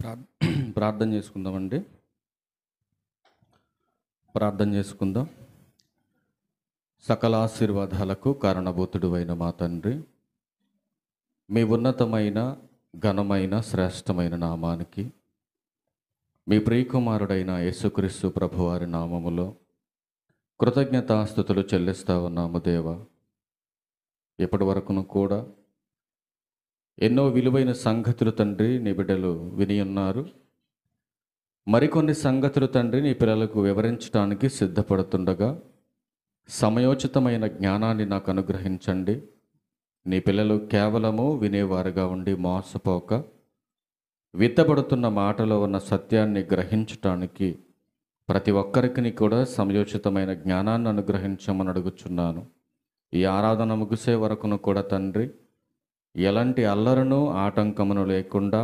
ప్రార్- ప్రార్థన చేసుకుందామండి. ప్రార్థన చేసుకుందాం. సకల ఆశీర్వాదాలకు కారణభూతుడు అయిన మా తండ్రి, మీ ఉన్నతమైన ఘనమైన శ్రేష్టమైన నామానికి, మీ ప్రియకుమారుడైన యేసుక్రీస్తు ప్రభువారి నామములో కృతజ్ఞతాస్తుతులు చెల్లిస్తా ఉన్నాము దేవా. ఇప్పటి వరకును కూడా ఎన్నో విలువైన సంగతులు తండ్రి నీ బిడ్డలు విని ఉన్నారు. మరికొన్ని సంగతులు తండ్రి నీ పిల్లలకు వివరించడానికి సిద్ధపడుతుండగా సమయోచితమైన జ్ఞానాన్ని నాకు అనుగ్రహించండి. నీ పిల్లలు కేవలము వినేవారుగా ఉండి మోసపోక విత్తబడుతున్న మాటలో ఉన్న సత్యాన్ని గ్రహించటానికి ప్రతి ఒక్కరికి కూడా సమయోచితమైన జ్ఞానాన్ని అనుగ్రహించమని అడుగుచున్నాను. ఈ ఆరాధన ముగిసే వరకును కూడా తండ్రి ఎలాంటి అల్లరను ఆటంకమును లేకుండా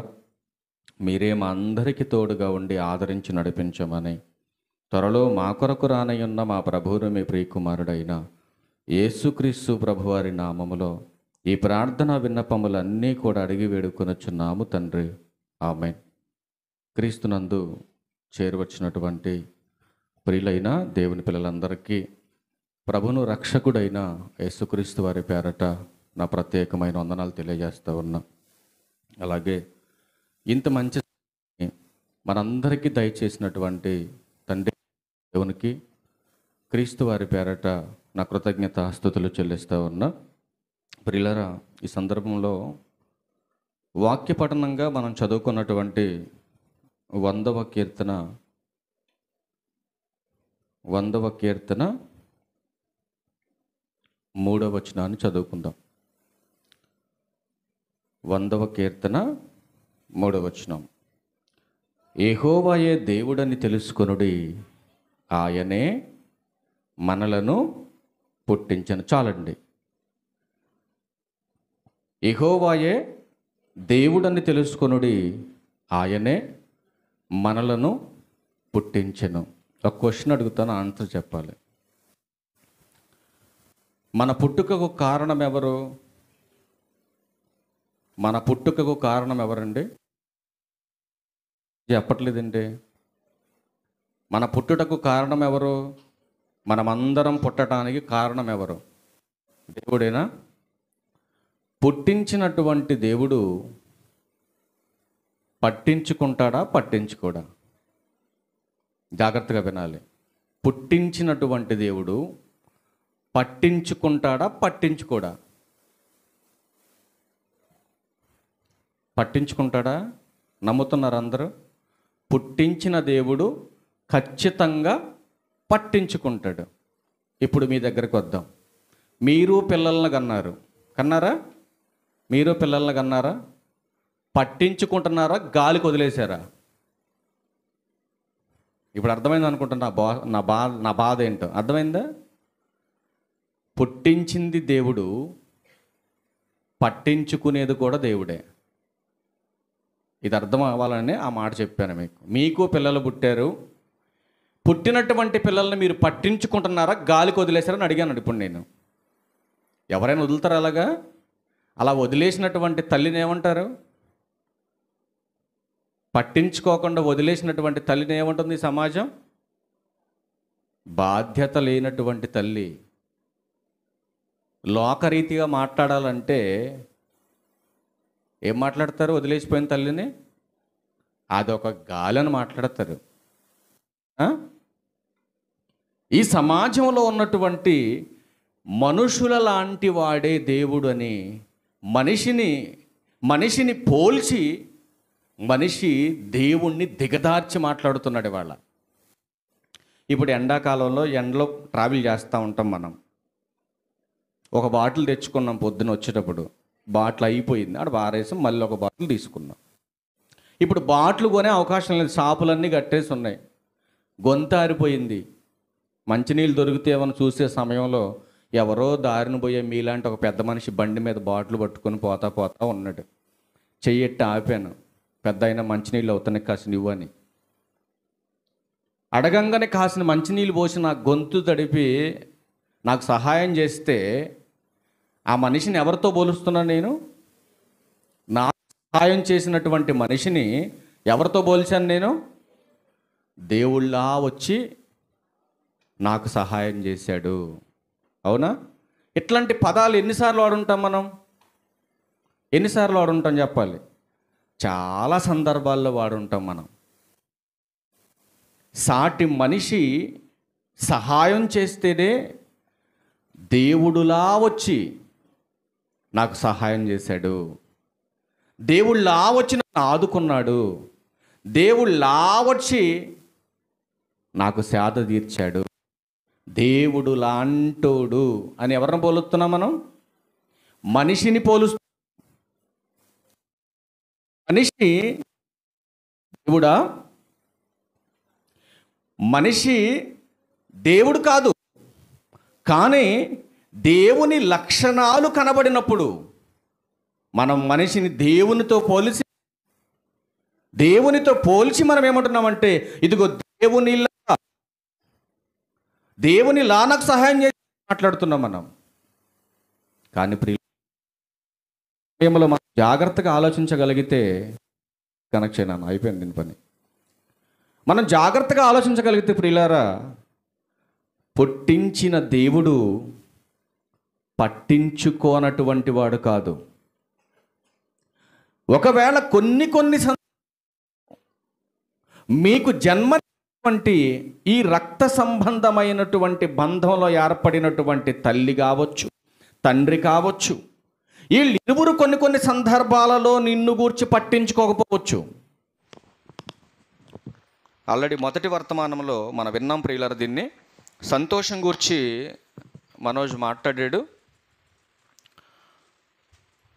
మీరే మా అందరికీ తోడుగా ఉండి ఆదరించి నడిపించమని, త్వరలో మా కొరకు రానయ్యున్న మా ప్రభువును మీ ప్రియకుమారుడైన యేసుక్రీస్తు ప్రభువారి నామములో ఈ ప్రార్థన విన్నపములన్నీ కూడా అడిగి వేడుకొనుచున్నాము తండ్రి. ఆమేన్. క్రీస్తునందు చేరువచ్చినటువంటి ప్రియులైన దేవుని పిల్లలందరికీ ప్రభును రక్షకుడైన యేసుక్రీస్తు వారి పేరట నా ప్రత్యేకమైన వందనాలు తెలియజేస్తూ ఉన్నా. అలాగే ఇంత మంచి మనందరికీ దయచేసినటువంటి తండ్రి దేవునికి క్రీస్తు వారి పేరట నా కృతజ్ఞత స్తుతులు చెల్లిస్తూ ఉన్నా. ప్రియులారా, ఈ సందర్భంలో వాక్య పఠనంగా మనం చదువుకున్నటువంటి 100వ కీర్తన 3వ వచనాన్ని చదువుకుందాం. 100వ కీర్తన 3వ వచనం. యెహోవాయే దేవుడని తెలుసుకొనుడి, ఆయనే మనలను పుట్టించను. చాలండి. యెహోవాయే దేవుడని తెలుసుకొనుడి, ఆయనే మనలను పుట్టించెను. ఒక క్వశ్చన్ అడుగుతాను, ఆన్సర్ చెప్పాలి. మన పుట్టుకకు కారణం ఎవరు? మన పుట్టుకకు కారణం ఎవరండి? చెప్పట్లేదండి. మన పుట్టుటకు కారణం ఎవరు? మనమందరం పుట్టడానికి కారణం ఎవరు? దేవుడేనా? పుట్టించినటువంటి దేవుడు పట్టించుకుంటాడా, పట్టించుకోడా? జాగ్రత్తగా వినాలి. పుట్టించినటువంటి దేవుడు పట్టించుకుంటాడా, పట్టించుకోడా? పట్టించుకుంటాడా? నమ్ముతున్నారు అందరూ? పుట్టించిన దేవుడు ఖచ్చితంగా పట్టించుకుంటాడు. ఇప్పుడు మీ దగ్గరకు వద్దాం. మీరు పిల్లలను కన్నారా? మీరు పిల్లలను కన్నారా? పట్టించుకుంటున్నారా, గాలికి వదిలేశారా? ఇప్పుడు అర్థమైంది అనుకుంటున్నా. నా బాధ ఏంటో అర్థమైందా? పుట్టించింది దేవుడు, పట్టించుకునేది కూడా దేవుడే. ఇది అర్థం అవ్వాలని ఆ మాట చెప్పాను మీకు. మీకు పిల్లలు పుట్టారు. పుట్టినటువంటి పిల్లల్ని మీరు పట్టించుకుంటున్నారా, గాలికి వదిలేశారని అడిగాను. ఇప్పుడు నేను, ఎవరైనా వదులుతారా అలాగా? అలా వదిలేసినటువంటి తల్లిని ఏమంటారు? పట్టించుకోకుండా వదిలేసినటువంటి తల్లిని ఏమంటుంది సమాజం? బాధ్యత లేనటువంటి తల్లి. లోకరీతిగా మాట్లాడాలంటే ఏం మాట్లాడతారు? వదిలేసిపోయిన తల్లిని అదొక గాలి అని మాట్లాడతారు. ఈ సమాజంలో ఉన్నటువంటి మనుషుల లాంటి వాడే దేవుడు అని మనిషిని పోల్చి మనిషి దేవుణ్ణి దిగదార్చి మాట్లాడుతున్నాడు ఇవాళ. ఇప్పుడు ఎండాకాలంలో ఎండలో ట్రావెల్ చేస్తూ ఉంటాం మనం. ఒక బాటిల్ తెచ్చుకున్నాం పొద్దున వచ్చేటప్పుడు. బాటిల్ అయిపోయింది, ఆడ బారేసాం, మళ్ళీ ఒక బాటిల్ తీసుకున్నాం. ఇప్పుడు బాటిల్ కొనే అవకాశం లేదు, షాపులన్నీ కట్టేసి ఉన్నాయి. గొంతారిపోయింది. మంచినీళ్ళు దొరికితేమని చూసే సమయంలో ఎవరో దారిని పోయే మీలాంటి ఒక పెద్ద మనిషి బండి మీద బాటిల్ పట్టుకొని పోతా ఉన్నాడు. చెయ్యెట్టి ఆపాను. పెద్ద అయినా మంచినీళ్ళు అవుతాయి, కాసిన ఇవ్వని. అడగంగానే కాసిన మంచినీళ్ళు పోసి నా గొంతు తడిపి నాకు సహాయం చేస్తే ఆ మనిషిని ఎవరితో పోలుస్తున్నాను నేను? నా సహాయం చేసినటువంటి మనిషిని ఎవరితో పోల్చాను నేను? దేవుళ్ళ వచ్చి నాకు సహాయం చేశాడు. అవునా? ఇట్లాంటి పదాలు ఎన్నిసార్లు వాడుంటాం మనం? ఎన్నిసార్లు వాడుంటాం చెప్పాలి? చాలా సందర్భాల్లో వాడుంటాం మనం. సాటి మనిషి సహాయం చేస్తేనే దేవుడులా వచ్చి నాకు సహాయం చేశాడు, దేవుళ్ళా వచ్చి నన్ను ఆదుకున్నాడు, దేవుళ్ళా వచ్చి నాకు సేద తీర్చాడు, దేవుడు లాంటోడు అని ఎవరిని పోలుస్తున్నాం మనం? మనిషిని పోలుస్తున్నాం. మనిషి దేవుడా? మనిషి దేవుడు కాదు, కానీ దేవుని లక్షణాలు కనబడినప్పుడు మనం మనిషిని దేవునితో పోల్చి మనం ఏమంటున్నామంటే, ఇదిగో దేవునిలా నాకు సహాయం చేసి మాట్లాడుతున్నాం మనం. కానీ ప్రియములో మనం జాగ్రత్తగా ఆలోచించగలిగితే కనెక్షన్ అన్న అయిపోయింది దీని పని. మనం జాగ్రత్తగా ఆలోచించగలిగితే ప్రియులారా, పుట్టించిన దేవుడు పట్టించుకోనటువంటి వాడు కాదు. ఒకవేళ కొన్ని మీకు జన్మటువంటి ఈ రక్త సంబంధమైనటువంటి బంధంలో ఏర్పడినటువంటి తల్లి కావచ్చు, తండ్రి కావచ్చు, వీళ్ళిరువురు కొన్ని సందర్భాలలో నిన్ను గూర్చి పట్టించుకోకపోవచ్చు. ఆల్రెడీ మొదటి వర్తమానంలో మనం విన్నాం ప్రియులారా, దీన్ని సంతోషం గూర్చి మనోజ్ మాట్లాడాడు.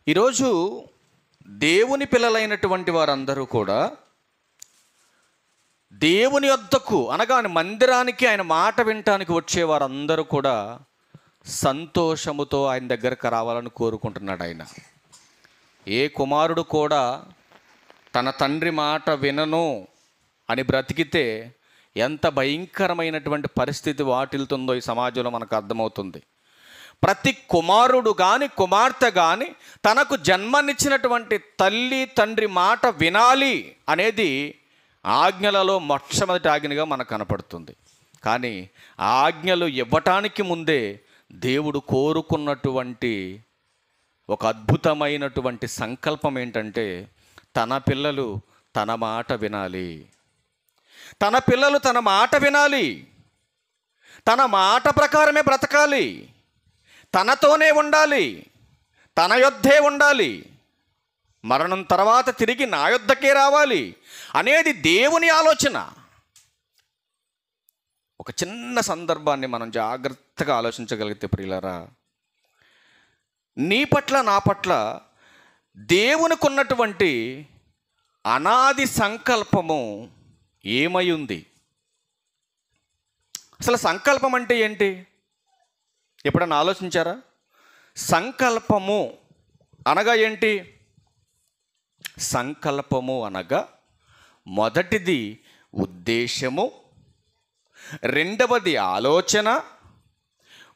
ఈరోజు దేవుని పిల్లలైనటువంటి వారందరూ కూడా దేవుని యొద్దకు అనగా మందిరానికి ఆయన మాట వినటానికి వచ్చేవారందరూ కూడా సంతోషముతో ఆయన దగ్గరకు రావాలని కోరుకుంటున్నాడు ఆయన. ఏ కుమారుడు కూడా తన తండ్రి మాట వినను అని బ్రతికితే ఎంత భయంకరమైనటువంటి పరిస్థితి వాటిల్తుందో ఈ సమాజంలో మనకు అర్థమవుతుంది. ప్రతి కుమారుడు కానీ కుమార్తె కానీ తనకు జన్మనిచ్చినటువంటి తల్లి తండ్రి మాట వినాలి అనేది ఆజ్ఞలలో మొట్టమొదటి ఆజ్ఞగా మనకు కనపడుతుంది. కానీ ఆ ఆజ్ఞలు ఇవ్వటానికి ముందే దేవుడు కోరుకున్నటువంటి ఒక అద్భుతమైనటువంటి సంకల్పం ఏంటంటే, తన పిల్లలు తన మాట వినాలి, తన పిల్లలు తన మాట వినాలి, తన మాట ప్రకారమే బ్రతకాలి, తనతోనే ఉండాలి, తన యొద్దే ఉండాలి, మరణం తర్వాత తిరిగి నా యొద్దకే రావాలి అనేది దేవుని ఆలోచన. ఒక చిన్న సందర్భాన్ని మనం జాగ్రత్తగా ఆలోచించగలిగితే ప్రియులారా, నీ పట్ల నా పట్ల దేవునికి ఉన్నటువంటి అనాది సంకల్పము ఏమై ఉంది? అసలు సంకల్పం అంటే ఏంటి? ఎప్పుడన్నా ఆలోచించారా? సంకల్పము అనగా ఏంటి? సంకల్పము అనగా మొదటిది ఉద్దేశము, రెండవది ఆలోచన,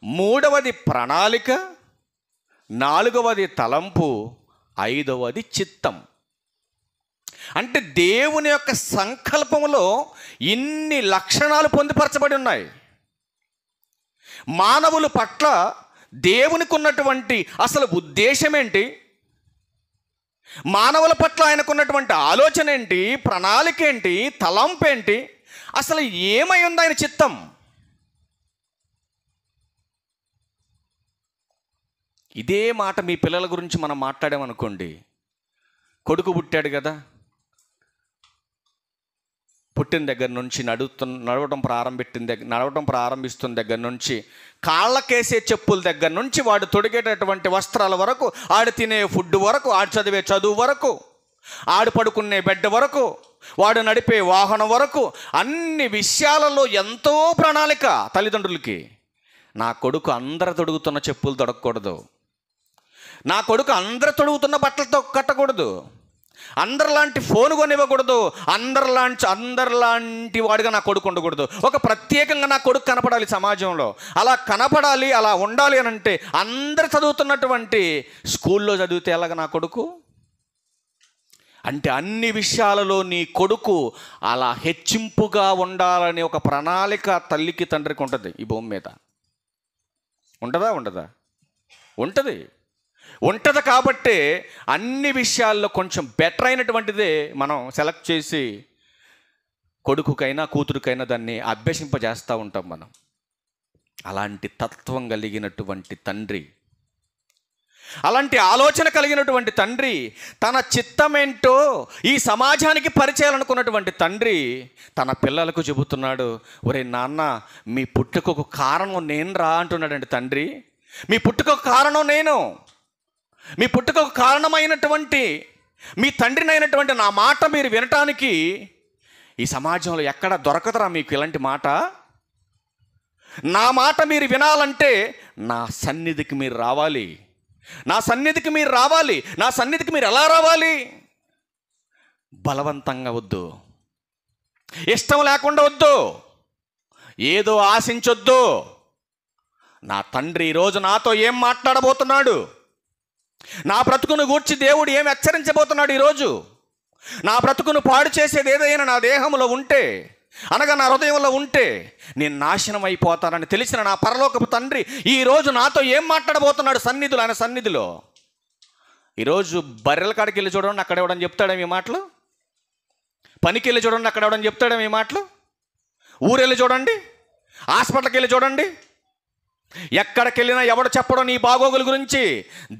మూడవది ప్రణాళిక, నాలుగవది తలంపు, ఐదవది చిత్తం. అంటే దేవుని యొక్క సంకల్పములో ఇన్ని లక్షణాలు పొందుపరచబడి ఉన్నాయి. మానవుల పట్ల దేవునికి ఉన్నటువంటి అసలు ఉద్దేశం ఏంటి? మానవుల పట్ల ఆయనకున్నటువంటి ఆలోచన ఏంటి? ప్రణాళిక ఏంటి? తలంపు ఏంటి? అసలు ఏమై ఉంది ఆయన చిత్తం? ఇదే మాట మీ పిల్లల గురించి మనం మాట్లాడామనుకోండి. కొడుకు పుట్టాడు కదా, పుట్టిన దగ్గర నుంచి నడవటం ప్రారంభిస్తున్న దగ్గర నుంచి కాళ్ళకేసే చెప్పుల దగ్గర నుంచి వాడు తొడిగేటటువంటి వస్త్రాల వరకు, ఆడు తినే ఫుడ్ వరకు, ఆడు చదివే చదువు వరకు, ఆడు పడుకునే బెడ్ వరకు, వాడు నడిపే వాహనం వరకు అన్ని విషయాలలో ఎంతో ప్రణాళిక తల్లిదండ్రులకి. నా కొడుకు అందరు తొడుగుతున్న చెప్పులు తొడగకూడదు, నా కొడుకు అందరు తొడుగుతున్న బట్టలతో కట్టకూడదు, అందరిలాంటి ఫోన్ కొనివ్వకూడదు, అందరిలాంటి వాడిగా నా కొడుకు ఉండకూడదు, ఒక ప్రత్యేకంగా నా కొడుకు కనపడాలి సమాజంలో. అలా కనపడాలి, అలా ఉండాలి అని అంటే అందరు చదువుతున్నటువంటి స్కూల్లో చదివితే ఎలాగ నా కొడుకు? అంటే అన్ని విషయాలలో నీ కొడుకు అలా హెచ్చింపుగా ఉండాలనే ఒక ప్రణాళిక తల్లికి తండ్రికి ఉంటుంది ఈ భూమి మీద. ఉండదా? ఉంటుంది. కాబట్టే అన్ని విషయాల్లో కొంచెం బెటర్ అయినటువంటిదే మనం సెలెక్ట్ చేసి కొడుకుకైనా కూతురుకైనా దాన్ని అభ్యసింపజేస్తూ ఉంటాం మనం. అలాంటి తత్వం కలిగినటువంటి తండ్రి, అలాంటి ఆలోచన కలిగినటువంటి తండ్రి, తన చిత్తమేంటో ఈ సమాజానికి పరిచయాలనుకున్నటువంటి తండ్రి తన పిల్లలకు చెబుతున్నాడు, ఒరే నాన్న, మీ పుట్టుకకు కారణం నేను రా అంటున్నాడండి తండ్రి. మీ పుట్టుకకు కారణం నేను. మీ పుట్టుకకు కారణమైనటువంటి మీ తండ్రినైనటువంటి నా మాట మీరు వినటానికి ఈ సమాజంలో ఎక్కడ దొరకదురా మీకు ఇలాంటి మాట. నా మాట మీరు వినాలంటే నా సన్నిధికి మీరు రావాలి. నా సన్నిధికి మీరు ఎలా రావాలి? బలవంతంగా వద్దు, ఇష్టం లేకుండా వద్దు, ఏదో ఆశించొద్దు. నా తండ్రి ఈరోజు నాతో ఏం మాట్లాడబోతున్నాడు, నా బ్రతుకును గూర్చి దేవుడు ఏం హెచ్చరించబోతున్నాడు ఈరోజు, నా బ్రతుకును పాడు చేసేది ఏదైనా నా దేహంలో ఉంటే, అనగా నా హృదయంలో ఉంటే నేను నాశనం అయిపోతానని తెలిసిన నా పరలోకపు తండ్రి ఈరోజు నాతో ఏం మాట్లాడబోతున్నాడు ఆయన సన్నిధిలో. ఈరోజు బర్రెల కాడికి వెళ్ళి చూడండి, అక్కడ ఎవడని చెప్తాడేమి మాటలు. పనికి వెళ్ళి చూడండి, అక్కడ ఎవడని చెప్తాడేమి మాటలు. ఊరెళ్ళి చూడండి, హాస్పిటల్కి వెళ్ళి చూడండి, ఎక్కడికి వెళ్ళినా ఎవడు చెప్పడం నీ బాగోగుల గురించి?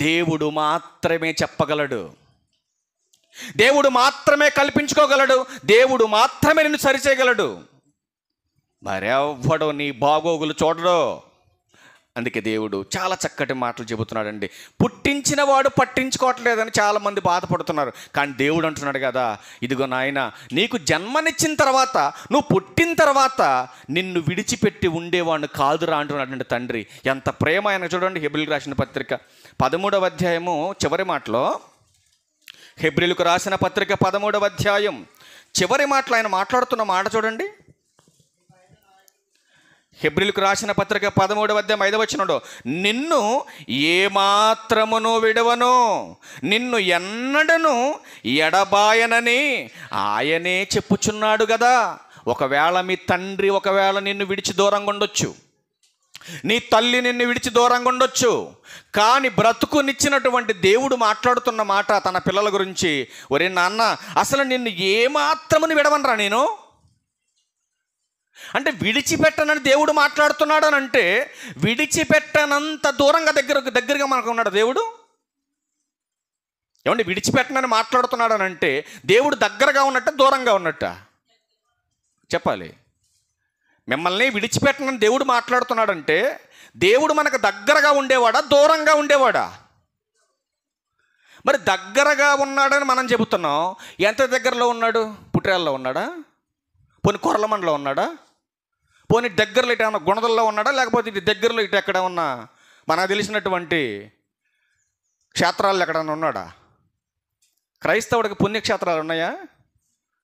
దేవుడు మాత్రమే చెప్పగలడు. దేవుడు మాత్రమే కల్పించుకోగలడు. దేవుడు మాత్రమే నిన్ను సరిచేయగలడు. మరెవ్వడో నీ బాగోగులు చూడడు. అందుకే దేవుడు చాలా చక్కటి మాటలు చెబుతున్నాడండి. పుట్టించిన వాడు పట్టించుకోవట్లేదని చాలామంది బాధపడుతున్నారు. కానీ దేవుడు అంటున్నాడు కదా, ఇదిగో నాయన, నీకు జన్మనిచ్చిన తర్వాత, నువ్వు పుట్టిన తర్వాత నిన్ను విడిచిపెట్టి ఉండేవాడిని కాదురా అంటున్నాడండి తండ్రి. ఎంత ప్రేమ ఆయన చూడండి. హెబ్రీయులకు రాసిన పత్రిక 13వ అధ్యాయము చివరి మాటలో, హెబ్రీయులకు రాసిన పత్రిక 13వ అధ్యాయం చివరి మాటలు ఆయన మాట్లాడుతున్న మాట చూడండి. హెబ్రీయులకు రాసిన పత్రిక 13వ అధ్యాయం 5వ వచనంలో, నిన్ను ఏమాత్రమును విడవను, నిన్ను ఎన్నడను ఎడబాయనని ఆయనే చెప్పుచున్నాడు కదా. ఒకవేళ మీ తండ్రి నిన్ను విడిచి దూరంగా ఉండొచ్చు, నీ తల్లి నిన్ను విడిచి దూరంగా ఉండొచ్చు, కానీ బ్రతుకునిచ్చినటువంటి దేవుడు మాట్లాడుతున్న మాట తన పిల్లల గురించి, ఒరే నాన్న, అసలు నిన్ను ఏమాత్రమును విడవనరా నేను. అంటే విడిచిపెట్టనని దేవుడు మాట్లాడుతున్నాడు అని అంటే, విడిచిపెట్టనంత దగ్గరగా మనకు ఉన్నాడు దేవుడు. ఏమంటే విడిచిపెట్టనని మాట్లాడుతున్నాడు అని అంటే దేవుడు దగ్గరగా ఉన్నట్ట దూరంగా ఉన్నట్ట చెప్పాలి. మిమ్మల్ని విడిచిపెట్టనని దేవుడు మాట్లాడుతున్నాడంటే దేవుడు మనకు దగ్గరగా ఉండేవాడా, దూరంగా ఉండేవాడా? మరి దగ్గరగా ఉన్నాడని మనం చెబుతున్నాం. ఎంత దగ్గరలో ఉన్నాడు? పుట్రేళ్ళలో ఉన్నాడా? పోనీ కొరలమండలో ఉన్నాడా? పోనీ దగ్గరలో ఇటు ఏమన్నా గుణదల్లో ఉన్నాడా? లేకపోతే ఇటు దగ్గరలో ఇటు ఎక్కడ ఉన్నా మనకు తెలిసినటువంటి క్షేత్రాలు ఎక్కడన్నా ఉన్నాడా? క్రైస్తవుడికి పుణ్యక్షేత్రాలు ఉన్నాయా?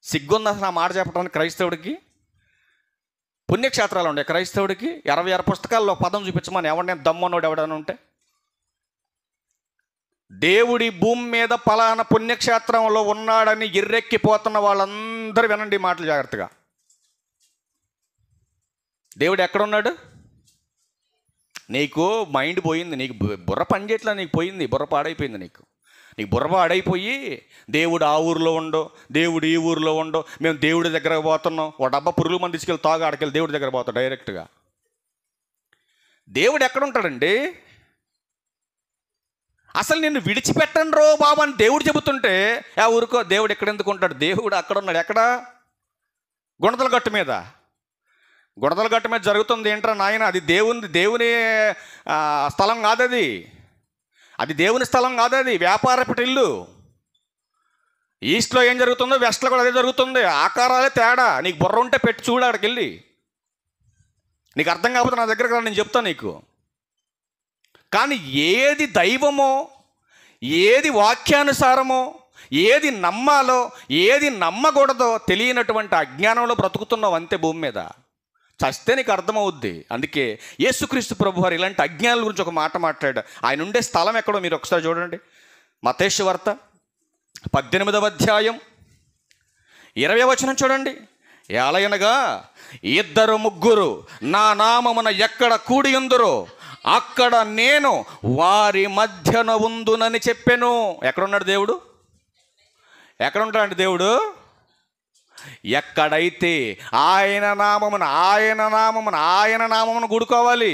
సిగ్గుంది అసలు ఆ మాట చెప్పడానికి. క్రైస్తవుడికి పుణ్యక్షేత్రాలు ఉన్నాయి. క్రైస్తవుడికి 66 పుస్తకాల్లో పదం చూపించమని ఎవడైనా దమ్మనోడు ఎవడైనా ఉంటే, దేవుడి భూమి మీద పలానా పుణ్యక్షేత్రంలో ఉన్నాడని ఎర్రెక్కిపోతున్న వాళ్ళందరూ వినండి మాటలు జాగ్రత్తగా. దేవుడు ఎక్కడున్నాడు? నీకు మైండ్ పోయింది, నీకు బుర్ర పనిచేయట్లా, నీకు పోయింది, బుర్ర పాడైపోయింది. నీకు బుర్ర పాడైపోయి దేవుడు ఆ ఊరిలో ఉండో, దేవుడు ఈ ఊరిలో ఉండో, మేము దేవుడి దగ్గరకు పోతున్నాం, ఒక డబ్బా పురుగుల మంది తీసుకెళ్ళి తాగు ఆడకెళ్ళి దేవుడి దగ్గర పోతాం డైరెక్ట్గా. దేవుడు ఎక్కడుంటాడండి? అసలు నిన్ను విడిచిపెట్టండి రో బాబు అని దేవుడు చెబుతుంటే ఆ ఊరికో దేవుడు ఎక్కడెందుకు ఉంటాడు? దేవుడు అక్కడ ఉన్నాడు. ఎక్కడ? గుణదల గట్టు మీద. గుణదల గట్టు మీద జరుగుతుంది ఏంట్రా నాయన? అది దేవుని స్థలం కాదు, అది దేవుని స్థలం కాదు, అది వ్యాపారపు ఇల్లు. ఈస్ట్లో ఏం జరుగుతుందో వెస్ట్లో కూడా అదే జరుగుతుంది. ఆకారాలే తేడా. నీకు బుర్ర ఉంటే పెట్టి చూడు అక్కడికి వెళ్ళి. నీకు అర్థం కాకపోతే నా దగ్గరకు రా, నేను చెప్తాను నీకు. కానీ ఏది దైవమో, ఏది వాక్యానుసారమో, ఏది నమ్మాలో, ఏది నమ్మకూడదో తెలియనటువంటి అజ్ఞానంలో బ్రతుకుతున్నావు అంతే భూమి మీద. చస్తే నీకు అర్థమవుద్ది. అందుకే యేసుక్రీస్తు ప్రభువారు ఇలాంటి అజ్ఞానుల గురించి ఒక మాట మాట్లాడాడు. ఆయన ఉండే స్థలం ఎక్కడో మీరు ఒకసారి చూడండి. మత్తయి వార్త 18వ అధ్యాయం 20వ వచనం చూడండి. ఏలయనగా ఇద్దరు ముగ్గురు నా నామమున ఎక్కడ కూడి ఉందురో అక్కడ నేను వారి మధ్యన ఉందునని చెప్పెను. ఎక్కడున్నాడు దేవుడు? ఎక్కడ ఉంటాడు దేవుడు? ఎక్కడైతే ఆయన నామమున కూడుకోవాలి.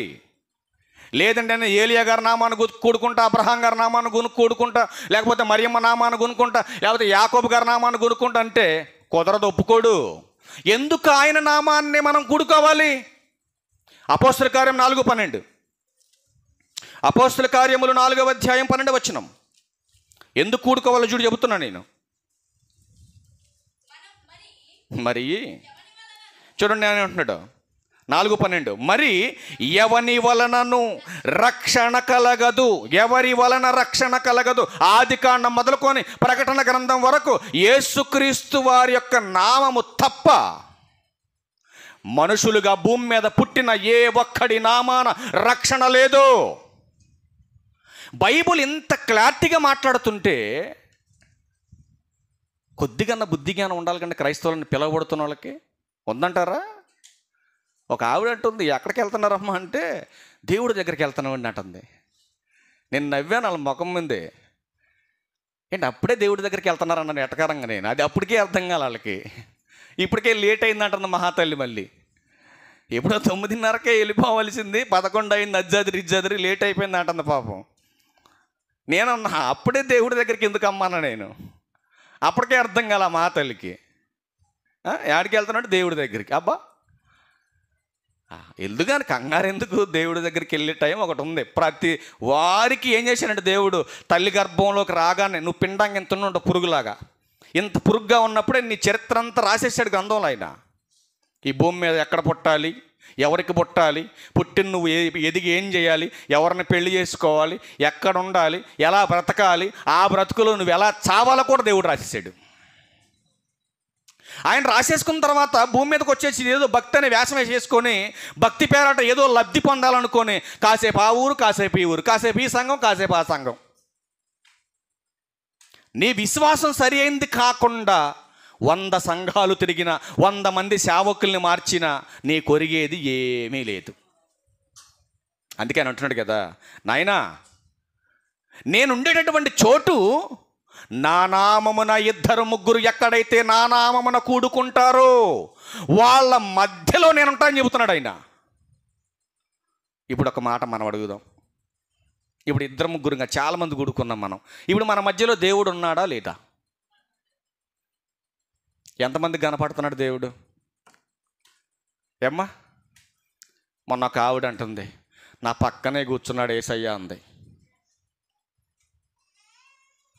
లేదంటే నేను ఏలియా గారి నామాన్ని కూడుకుంటా, అబ్రహాం గారి నామాన్ని కూడుకుంటా, లేకపోతే మరియమ్మ నామాన్ని కొనుక్కుంటా, లేకపోతే యాకోబు గారి నామాన్ని కొనుక్కుంటా అంటే కుదరదు, ఒప్పుకోడు. ఎందుకు ఆయన నామాన్ని మనం కూడుకోవాలి? అపోస్తల కార్యం 4:12. అపోస్తల కార్యములు 4వ అధ్యాయం 12వ వచనం. ఎందుకు కూడుకోవాలో చూడు చెబుతున్నా నేను. మరి చూడండి నేను అంటున్నాడు 4:12. మరి ఎవని వలనను రక్షణ కలగదు, ఎవరి వలన రక్షణ కలగదు. ఆదికాండం మొదలుకొని ప్రకటన గ్రంథం వరకు యేసుక్రీస్తు వారి యొక్క నామము తప్ప మనుషులుగా భూమి మీద పుట్టిన ఏ ఒక్కడి నామాన రక్షణ లేదు. బైబుల్ ఇంత క్లారిటీగా మాట్లాడుతుంటే కొద్దిగా బుద్ధి జ్ఞానం ఉండాలి కంటే క్రైస్తవులను పిలవబడుతున్న వాళ్ళకి ఉందంటారా? ఒక ఆవిడ అంటుంది, ఎక్కడికి వెళ్తున్నారమ్మా అంటే దేవుడి దగ్గరికి వెళ్తున్నామండి అంటుంది. నేను నవ్వాను వాళ్ళ ముఖం ముందే. ఏంటి అప్పుడే దేవుడి దగ్గరికి వెళ్తున్నారన్నాను ఎటకారంగా. నేను అది అప్పటికే అర్థం కాదు వాళ్ళకి. ఇప్పటికే లేట్ అయిందంటుంది మహాతల్లి. మళ్ళీ ఎప్పుడో 9:30కే వెళ్ళిపోవలసింది, 11 అయింది, ఇజ్జాదిరి లేట్ అయిపోయింది అంటుంది పాపం. నేనన్నా అప్పుడే దేవుడి దగ్గరికి ఎందుకు అమ్మానా నేను? అప్పటికే అర్థం కాల మా తల్లికి. యాడికి వెళ్తున్నాడు? దేవుడి దగ్గరికి. అబ్బా ఎందుకని కంగారు ఎందుకు? దేవుడి దగ్గరికి వెళ్ళే టైం ఒకటి ఉంది. ప్రతి వారికి ఏం చేశానంటే దేవుడు తల్లి గర్భంలోకి రాగానే నువ్వు పిండంగా ఎంత ఉండ పురుగులాగా, ఇంత పురుగుగా ఉన్నప్పుడే నీ చరిత్ర అంతా రాసేసాడు గ్రంథంలో ఆయన. ఈ భూమి మీద ఎక్కడ పుట్టాలి, ఎవరికి పుట్టాలి, పుట్టిన నువ్వు ఎదిగి ఏం చేయాలి, ఎవరిని పెళ్లి చేసుకోవాలి, ఎక్కడ ఉండాలి, ఎలా బ్రతకాలి, ఆ బ్రతుకులో నువ్వు ఎలా చావాలో కూడా దేవుడు రాసేసాడు. ఆయన రాసేసుకున్న తర్వాత భూమి మీదకి వచ్చేసి ఏదో భక్తి అనే వేషం వేసేసుకొని భక్తి పేరట ఏదో లబ్ధి పొందాలనుకొని కాసేపు ఆ ఊరు, కాసేపు ఈ ఊరు, కాసేపు ఈ సంఘం, కాసేపు ఆ సంఘం. నీ విశ్వాసం సరి అయింది కాకుండా 100 సంఘాలు తిరిగిన, 100 మంది సేవకుల్ని మార్చిన నీ కొరిగేది ఏమీ లేదు. అందుకే ఆయన అంటున్నాడు కదా, నాయనా నేను ఉండేటటువంటి చోటు నా నామమున ఇద్దరు ముగ్గురు ఎక్కడైతే నా నామమున కూడుకుంటారో వాళ్ళ మధ్యలో నేను ఉంటానని చెబుతున్నాడు ఆయన. ఇప్పుడు ఒక మాట మనం అడుగుదాం. ఇప్పుడు ఇద్దరు ముగ్గురుగా చాలామంది కూడుకున్నాం మనం. ఇప్పుడు మన మధ్యలో దేవుడు ఉన్నాడా లేదా? ఎంతమంది కనపడుతున్నాడు దేవుడు? ఏమ్మా మొన్న ఒక ఆవిడ అంటుంది, నా పక్కనే కూర్చున్నాడు యేసయ్య అంది.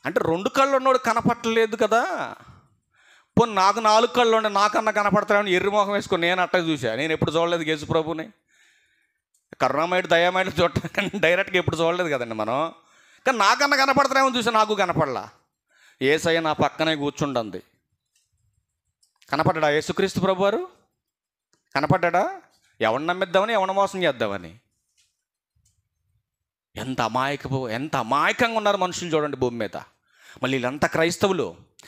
అంటే 2 కళ్ళు ఉన్నోడు కనపడలేదు కదా. పోనీ నాకు 4 కళ్ళు ఉండే నాకన్నా కనపడతాడని ఎర్రిమోహం వేసుకొని నేను అట్ట చూసా. నేను ఎప్పుడు చూడలేదు యేసు ప్రభుని. కరుణామయుడు దయామయుడు చూడటం డైరెక్ట్గా ఎప్పుడు చూడలేదు కదండి మనం. కానీ నాకన్నా కనపడతాడేమో చూసా, నాకు కనపడలా. యేసయ్య నా పక్కనే కూర్చుండంది. కనపడ్డా యేసుక్రీస్తు ప్రభు వారు? కనపడ్డా? ఎవరిని నమ్మిద్దామని, ఎవరిని మోసం చేద్దామని. ఎంత అమాయకంగా ఉన్నారు మనుషులు చూడండి భూమి మీద. మళ్ళీ వీళ్ళంతా క్రైస్తవులు,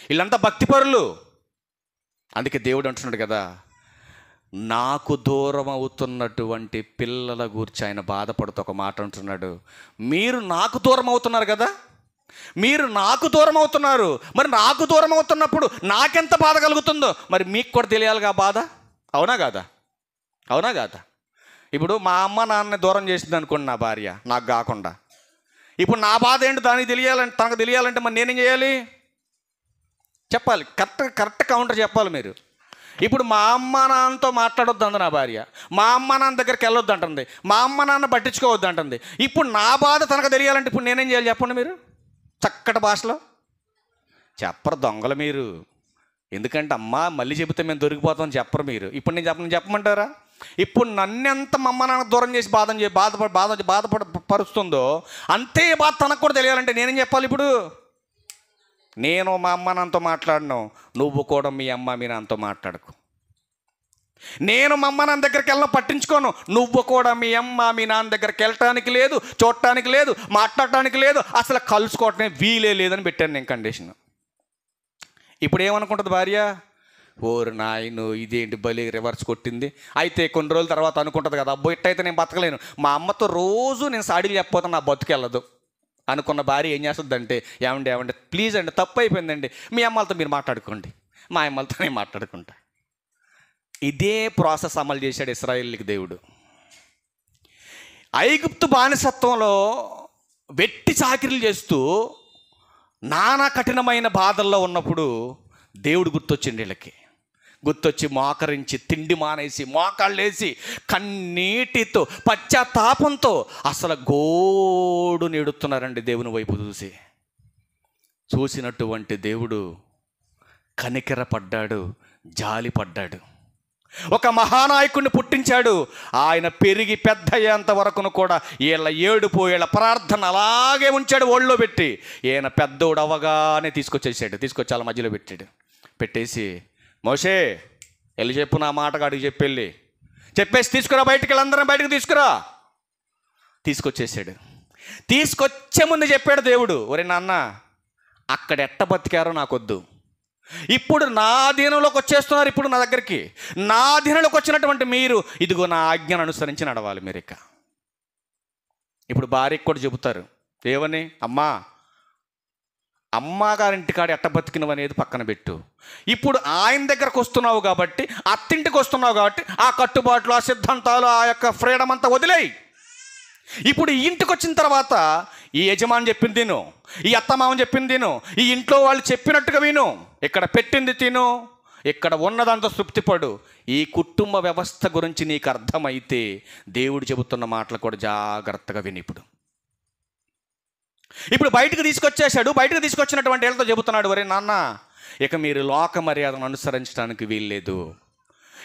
వీళ్ళంతా భక్తిపరులు. అందుకే దేవుడు అంటున్నాడు కదా, నాకు దూరం అవుతున్నటువంటి పిల్లల గురించి ఆయన బాధపడుతూ ఒక మాట అంటున్నాడు. మీరు నాకు దూరం అవుతున్నారు కదా, మీరు నాకు దూరం అవుతున్నారు. మరి నాకు దూరం అవుతున్నప్పుడు నాకెంత బాధ కలుగుతుందో మరి మీకు కూడా తెలియాలిగా బాధ. అవునా కాదా? అవునా కాదా? ఇప్పుడు మా అమ్మ నాన్నని దూరం చేసింది అనుకోండి నా భార్య, నాకు కాకుండా. ఇప్పుడు నా బాధ ఏంటో తనకు తెలియాలంటే మరి నేనేం చేయాలి? చెప్పాలి. కరెక్ట్ కౌంటర్ చెప్పాలి మీరు. ఇప్పుడు మా అమ్మ నాన్నతో మాట్లాడొద్దు అంది నా భార్య, మా అమ్మ నాన్న దగ్గరికి వెళ్ళొద్దు అంటుంది, మా అమ్మ నాన్న పట్టించుకోవద్దు అంటుంది. ఇప్పుడు నా బాధ తనకు తెలియాలంటే ఇప్పుడు నేనేం చేయాలి చెప్పండి మీరు? చక్కటి భాషలో చెప్పరు దొంగలు మీరు. ఎందుకంటే అమ్మా మళ్ళీ చెబితే మేము దొరికిపోతామని చెప్పరు మీరు. ఇప్పుడు నేను చెప్పమంటారా? ఇప్పుడు నన్నెంత మా అమ్మ నాన్న దూరం చేసి బాధపరుస్తుందో అంతే బాధ తనకు కూడా తెలియాలంటే నేనేం చెప్పాలి? ఇప్పుడు నేను మా అమ్మ నాన్నతో మాట్లాడను, నువ్వు కూడా మీ అమ్మ మీ నాన్నతో మాట్లాడకు. నేను మా అమ్మ నాన్న దగ్గరికి వెళ్ళను, పట్టించుకోను, నువ్వు కూడా మీ అమ్మ మీ నాన్న దగ్గరికి వెళ్ళటానికి లేదు, చూడటానికి లేదు, మాట్లాడటానికి లేదు, అసలు కలుసుకోవటమే వీలే లేదని పెట్టాను నేను కండిషన్. ఇప్పుడు ఏమనుకుంటుంది భార్య? ఓరు నాయను, ఇదేంటి బలి రివర్స్ కొట్టింది. అయితే కొన్ని రోజుల తర్వాత అనుకుంటుంది కదా, అబ్బో ఇట్టయితే నేను బతకలేను, మా అమ్మతో రోజు నేను సాడీలు చెప్పకపోతే నా బతుకెళ్ళదు అనుకున్న భార్య ఏం చేస్తుందంటే, ఏమండి ప్లీజ్ అండి, తప్పు అయిపోయిందండి, మీ అమ్మలతో మీరు మాట్లాడుకోండి, మా అమ్మలతో నేను మాట్లాడుకుంటా. ఇదే ప్రాసెస్ అమలు చేశాడు ఇశ్రాయేలుకి దేవుడు. ఐగుప్తు బానిసత్వంలో వెట్టి చాకిరీలు చేస్తూ నానా కఠినమైన బాధల్లో ఉన్నప్పుడు దేవుడు గుర్తొచ్చింది వీళ్ళకి. గుర్తొచ్చి మోకరించి తిండి మానేసి మోకాళ్ళేసి కన్నీటితో పశ్చాత్తాపంతో అసలు గోడు నెడుతున్నారండి దేవుని వైపు చూసినటువంటి దేవుడు కనికెరపడ్డాడు, జాలి పడ్డాడు. ఒక మహానాయకుడిని పుట్టించాడు. ఆయన పెరిగి పెద్ద అయ్యేంత వరకును కూడా వీళ్ళ ఏడుపు, వీళ్ళ ప్రార్థన అలాగే ఉంచాడు ఒళ్ళో పెట్టి. ఈయన పెద్దోడు అవ్వగానే తీసుకొచ్చి వాళ్ళ మధ్యలో పెట్టేసి, మోషే వెళ్ళి చెప్పు, నా మాటగా అడిగి చెప్పేసి తీసుకురా, బయటికి వెళ్ళందరం బయటకు తీసుకొచ్చేసాడు. తీసుకొచ్చే ముందు చెప్పాడు దేవుడు, ఒరే నాన్న, అక్కడ ఎట్ట బతికారో నాకొద్దు, ఇప్పుడు నా అధీనంలోకి వచ్చేస్తున్నారు, ఇప్పుడు నా దగ్గరికి నా అధీనంలోకి వచ్చినటువంటి మీరు ఇదిగో నా ఆజ్ఞను అనుసరించి నడవాలి మీరు. ఇప్పుడు భార్యకి కూడా చెబుతారు ఏమని, అమ్మగారింటికాడ ఎట్ట బతికినవు అనేది పక్కన పెట్టు, ఇప్పుడు ఆయన దగ్గరకు వస్తున్నావు కాబట్టి, అత్తింటికి వస్తున్నావు కాబట్టి ఆ కట్టుబాట్లు, ఆ సిద్ధాంతాలు, ఆ యొక్క ఫ్రీడమ్ అంతా వదిలేయి. ఇప్పుడు ఈ ఇంటికి వచ్చిన తర్వాత ఈ యజమాని చెప్పింది తిను, ఈ అత్తమామని చెప్పింది తిను, ఈ ఇంట్లో వాళ్ళు చెప్పినట్టుగా విను, ఇక్కడ పెట్టింది తిను, ఇక్కడ ఉన్నదంతా తృప్తిపడు. ఈ కుటుంబ వ్యవస్థ గురించి నీకు అర్థమైతే దేవుడు చెబుతున్న మాటలు కూడా జాగ్రత్తగా విని. ఇప్పుడు బయటకు తీసుకొచ్చేసాడు. బయటకు తీసుకొచ్చినటువంటి వీళ్ళతో చెబుతున్నాడు, ఒరే నాన్న, ఇక మీరు లోక మర్యాదను అనుసరించడానికి వీల్లేదు,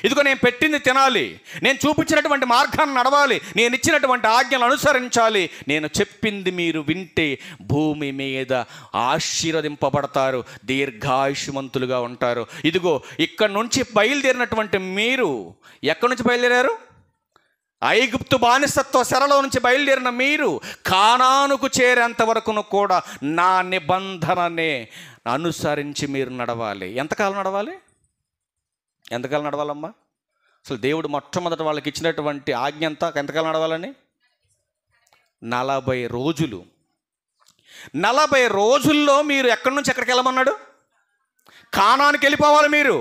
ఇదిగో నేను పెట్టింది తినాలి, నేను చూపించినటువంటి మార్గాన్ని నడవాలి, నేను ఇచ్చినటువంటి ఆజ్ఞలు అనుసరించాలి, నేను చెప్పింది మీరు వింటే భూమి మీద ఆశీర్వదింపబడతారు, దీర్ఘాయుష్మంతులుగా ఉంటారు. ఇదిగో ఇక్కడ నుంచి బయలుదేరినటువంటి మీరు, ఎక్కడి నుంచి బయలుదేరారు? ఐగుప్తు బానిసత్వ శరలో నుంచి బయలుదేరిన మీరు కానానుకు చేరేంత వరకును కూడా నా నిబంధననే అనుసరించి మీరు నడవాలి. ఎంతకాలం నడవాలమ్మా? అసలు దేవుడు మొట్టమొదటి వాళ్ళకి ఇచ్చినటువంటి ఆజ్ఞ అంతా ఎంతకాలం నడవాలని? 40 రోజులు. 40 రోజుల్లో మీరు ఎక్కడి నుంచి ఎక్కడికి వెళ్ళమన్నాడు? కానానుకి వెళ్ళిపోవాలి మీరు.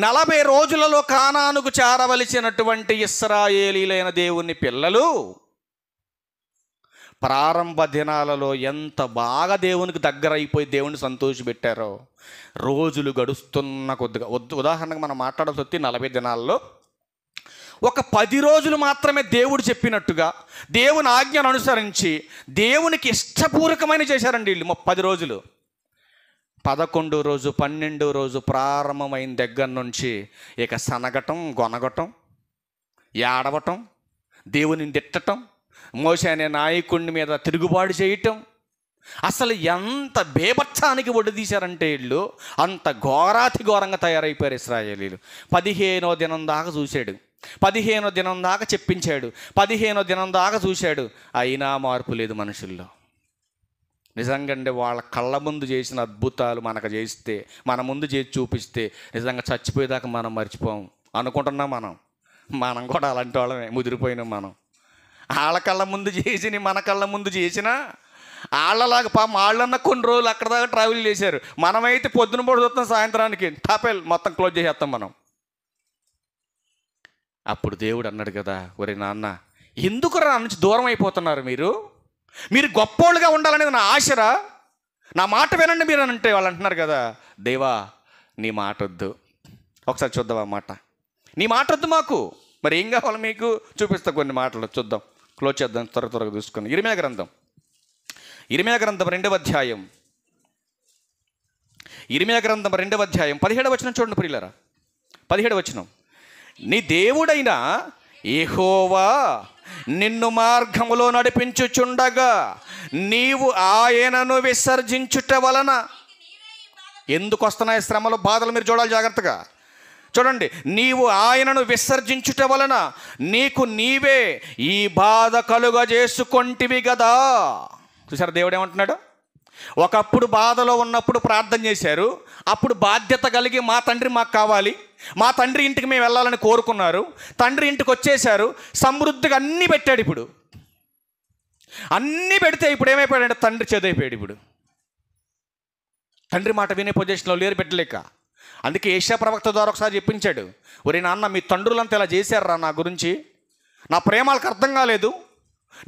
40 రోజులలో కానానుకు చేరవలసినటువంటి ఇశ్రాయేలీలైన దేవుని పిల్లలు ప్రారంభ దినాలలో ఎంత బాగా దేవునికి దగ్గర అయిపోయి దేవుని సంతోషపెట్టారో, రోజులు గడుస్తున్న కొద్దిగా, ఉదాహరణకు మనం మాట్లాడాల్సి వస్తే 40 దినాల్లో ఒక 10 రోజులు మాత్రమే దేవుడు చెప్పినట్టుగా దేవుని ఆజ్ఞను అనుసరించి దేవునికి ఇష్టపూర్వకమైన చేశారండి వీళ్ళు 10 రోజులు. 11వ రోజు 12వ రోజు ప్రారంభమైన దగ్గర నుంచి ఇక సనగటం, గొనగటం, ఏడవటం, దేవుని తిట్టటం, మోషే అనే నాయకుడిని మీద తిరుగుబాటు చేయటం, అసలు ఎంత బేభత్సానికి ఒడి తీశారంటే వీళ్ళు, అంత ఘోరాతి ఘోరంగా తయారైపోయారు ఇశ్రాయేలీలు. 15వ దినం దాకా చూశాడు, 15వ దినం దాకా చెప్పించాడు, 15వ దినం దాకా చూశాడు, అయినా మార్పు లేదు మనుషుల్లో. నిజంగా అండి, వాళ్ళ కళ్ళ ముందు చేసిన అద్భుతాలు మనకు చేస్తే, మన ముందు చేసి చూపిస్తే నిజంగా చచ్చిపోయేదాకా మనం మర్చిపోం అనుకుంటున్నాం. మనం కూడా అలాంటి వాళ్ళమే, ముదిరిపోయినాం మనం. వాళ్ళ కళ్ళ ముందు చేసి మన కళ్ళ ముందు చేసినా వాళ్ళలాగా వాళ్ళన్న కొన్ని రోజులు అక్కడ దాకా ట్రావెల్ చేశారు. మనమైతే పొద్దున పూట చూస్తాం, సాయంత్రానికి టాపెల్ మొత్తం క్లోజ్ చేసేస్తాం మనం. అప్పుడు దేవుడు అన్నాడు కదా, ఒరే నాన్న, ఎందుకు నా నుంచి దూరం అయిపోతున్నారు మీరు గొప్పోళ్ళుగా ఉండాలనేది నా ఆశరా, నా మాట వినండి మీరు అని అంటే వాళ్ళు అంటున్నారు కదా, దేవా నీ మాట వద్దు. ఒకసారి చూద్దాం ఆ మాట. నీ మాట వద్దు మాకు, మరి ఏం కావాలి మీకు చూపిస్తా, కొన్ని మాటలు చూద్దాం, క్లోజ్ చేద్దాం త్వరగా చూసుకొని. ఇర్మీయా గ్రంథం 2వ అధ్యాయం, ఇర్మీయా గ్రంథం 2వ అధ్యాయం 17వ వచనం చూడండి ప్రియులారా. 17వ వచనం, నీ దేవుడైన యెహోవా నిన్ను మార్గములో నడిపించుచుండగా నీవు ఆయనను విసర్జించుట వలన. ఎందుకు వస్తున్నాయి శ్రమలు, బాధలు? మీరు చూడాలి జాగ్రత్తగా చూడండి. నీవు ఆయనను విసర్జించుట వలన నీకు నీవే ఈ బాధ కలుగజేసుకొంటివి కదా. చూసారా దేవుడు ఏమంటున్నాడు? ఒకప్పుడు బాధలో ఉన్నప్పుడు ప్రార్థన చేశారు, అప్పుడు బాధ్యత కలిగి మా తండ్రి మాకు కావాలి, మా తండ్రి ఇంటికి మేము వెళ్ళాలని కోరుకున్నారు. తండ్రి ఇంటికి వచ్చేసారు, సమృద్ధిగా అన్నీ పెట్టాడు. ఇప్పుడు అన్నీ పెడితే ఇప్పుడు ఏమైపోయాడంటే తండ్రి చదివిపోయాడు. ఇప్పుడు తండ్రి మాట వినే పొజిషన్లో లేరు పెట్టలేక. అందుకే ఏషియా ప్రవక్త ద్వారా ఒకసారి చెప్పించాడు, ఒరే నాన్న, మీ తండ్రులంతా ఇలా చేశారా నా గురించి, నా ప్రేమ వాళ్ళకి అర్థం కాలేదు,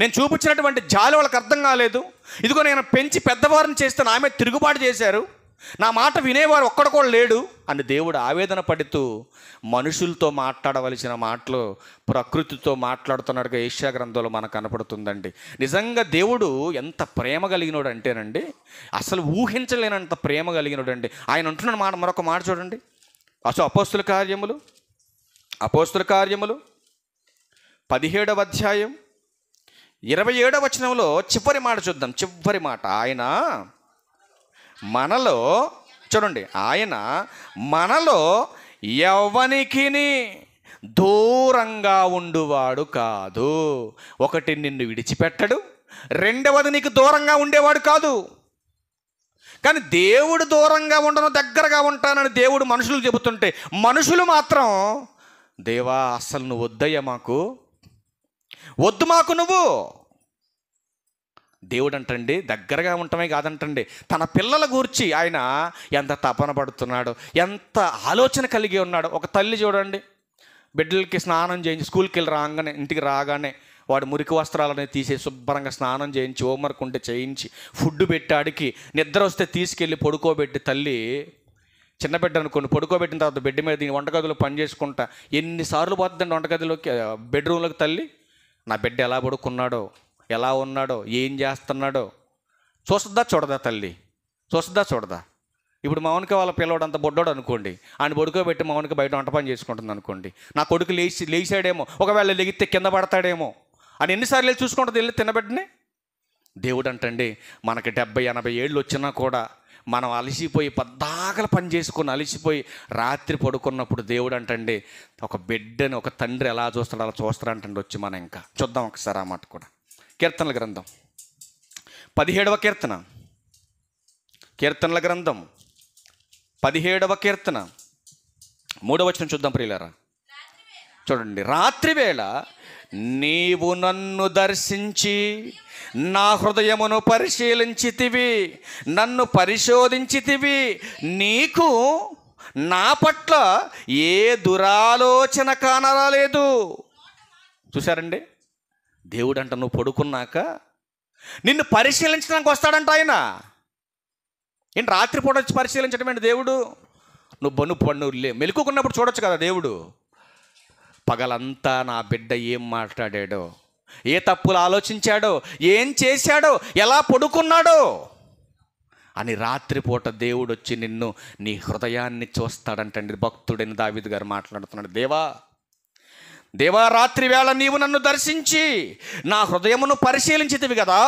నేను చూపించినటువంటి జాలి వాళ్ళకి అర్థం కాలేదు, ఇదిగో నేను పెంచి పెద్దవారిని చేస్తే నా మీద తిరుగుబాటు చేశారు, నా మాట వినేవారు ఒక్కడ కూడా లేడు అని దేవుడు ఆవేదన పడుతూ మనుషులతో మాట్లాడవలసిన మాటలు ప్రకృతితో మాట్లాడుతున్నాడుగా ఏషియా గ్రంథంలో మనకు కనపడుతుందండి. నిజంగా దేవుడు ఎంత ప్రేమ కలిగినోడు అంటేనండి, అసలు ఊహించలేనంత ప్రేమ కలిగినోడు అండి. ఆయన అంటున్న మాట మరొక మాట చూడండి. అసలు అపోస్తుల కార్యములు 17వ అధ్యాయం 27వ వచనంలో చివరి మాట చూద్దాం. చివరి మాట, ఆయన మనలో, చూడండి, ఆయన మనలో ఎవ్వనికిని దూరంగా ఉండువాడు కాదు. ఒకటి, నిన్ను విడిచిపెట్టడు, రెండవది నీకు దూరంగా ఉండేవాడు కాదు. కానీ దేవుడు దూరంగా ఉండను, దగ్గరగా ఉంటానని దేవుడు మనుషులు చెబుతుంటే, మనుషులు మాత్రం, దేవా అస్సలు నువ్వు వద్దయ్యా, వద్దు మాకు నువ్వు. దేవుడు అంటండి దగ్గరగా ఉండటమే కాదంటండి, తన పిల్లల గూర్చి ఆయన ఎంత తపన పడుతున్నాడో, ఎంత ఆలోచన కలిగి ఉన్నాడో. ఒక తల్లి చూడండి, బిడ్డలకి స్నానం చేయించి స్కూల్కి వెళ్ళి ఇంటికి రాగానే వాడు మురికి వస్త్రాలని తీసేసి శుభ్రంగా స్నానం చేయించి, హోంవర్క్ ఉంటే చేయించి, ఫుడ్ పెట్టాడికి, నిద్ర వస్తే తీసుకెళ్ళి పడుకోబెట్టి, తల్లి చిన్న బిడ్డ అనుకోండి, పడుకోబెట్టిన తర్వాత బెడ్ మీద వంటగదిలో పని చేసుకుంటా ఎన్నిసార్లు పోతుందండి వంటగదిలోకి, బెడ్రూమ్లోకి. తల్లి నా బిడ్డ ఎలా పడుకున్నాడో, ఎలా ఉన్నాడో, ఏం చేస్తున్నాడో చూడదా తల్లి? చూడదా? ఇప్పుడు మౌనిక వాళ్ళ పిల్లవాడు అంత బొడ్డోడు అనుకోండి, ఆయన పడుకోబెట్టి మౌనిక బయట వంట పని చేసుకుంటుంది అనుకోండి, నా కొడుకు లేచాడేమో, ఒకవేళ లెగితే కింద పడతాడేమో అని ఎన్నిసార్లు వెళ్ళి చూసుకుంటుంది, వెళ్ళి తినబెట్టని. దేవుడు అంటండి, మనకి 70-80 ఏళ్ళు వచ్చినా కూడా మనం అలసిపోయి పద్దాకలు పని చేసుకుని అలసిపోయి రాత్రి పడుకున్నప్పుడు దేవుడు అంటండి, ఒక బిడ్డని ఒక తండ్రి ఎలా చూస్తాడో అలా చూస్తాడంటండి. వచ్చి మనం ఇంకా చూద్దాం ఒకసారి ఆ మాట కూడా. కీర్తనల గ్రంథం 17వ కీర్తన, కీర్తనల గ్రంథం 17వ కీర్తన 3వ వచనం చూద్దాం ప్రియులారా. చూడండి, రాత్రివేళ నీవు నన్ను దర్శించి నా హృదయమును పరిశీలించితివి, నన్ను పరిశోధించితివి, నీకు నా పట్ల ఏ దురాలోచన కానరాలేదు. చూశారండి, దేవుడు అంట నువ్వు పడుకున్నాక నిన్ను పరిశీలించడానికి వస్తాడంట ఆయన. ఏంటి రాత్రిపూట వచ్చి పరిశీలించడం ఏంటి దేవుడు? నువ్వు మెలుకున్నప్పుడు చూడొచ్చు కదా దేవుడు. పగలంతా నా బిడ్డ ఏం మాట్లాడాడో, ఏ తప్పులు ఆలోచించాడో, ఏం చేశాడో, ఎలా పడుకున్నాడో అని రాత్రిపూట దేవుడు వచ్చి నిన్ను, నీ హృదయాన్ని చూస్తాడంటండి. భక్తుడైన దావీదు గారు మాట్లాడుతున్నాడు, దేవా రాత్రి వేళ నీవు నన్ను దర్శించి నా హృదయమును పరిశీలించితివి కదా.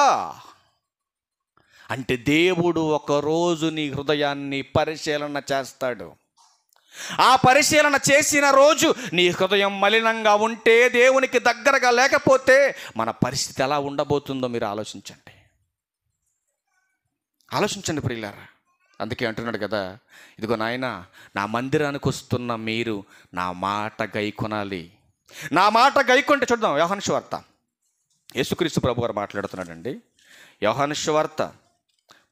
అంటే దేవుడు ఒకరోజు నీ హృదయాన్ని పరిశీలన చేస్తాడు. ఆ పరిశీలన చేసిన రోజు నీ హృదయం మలినంగా ఉంటే, దేవునికి దగ్గరగా లేకపోతే మన పరిస్థితి ఎలా ఉండబోతుందో మీరు ఆలోచించండి ప్రియులారా. అందుకే అంటున్నాడు కదా, ఇదిగో నాయన, నా మందిరానికి వస్తున్న మీరు నా మాట గైకొనాలి. నా మాట గైకొంటే, చూద్దాం యోహాను సువార్త, యేసుక్రీస్తు ప్రభు గారు మాట్లాడుతున్నాడండి. యోహాను సువార్త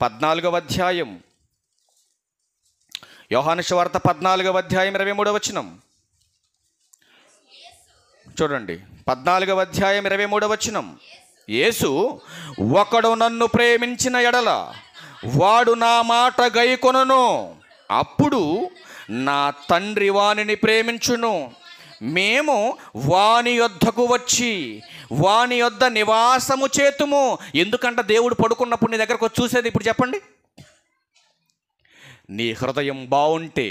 14వ అధ్యాయం, యోహాను సువార్త 14వ అధ్యాయం 23వ వచనం చూడండి. 14వ అధ్యాయం 23వ వచనం, యేసు, ఒకడు నన్ను ప్రేమించిన ఎడల వాడు నా మాట గైకొనును, అప్పుడు నా తండ్రి వానిని ప్రేమించును, మేము వాని యొద్దకు వచ్చి వాని యొద్ద నివాసము చేతుము. ఎందుకంటే దేవుడు పడుకున్నప్పుడు నీ దగ్గరకు వచ్చి చూసేది. ఇప్పుడు చెప్పండి, నీ హృదయం బాగుంటే,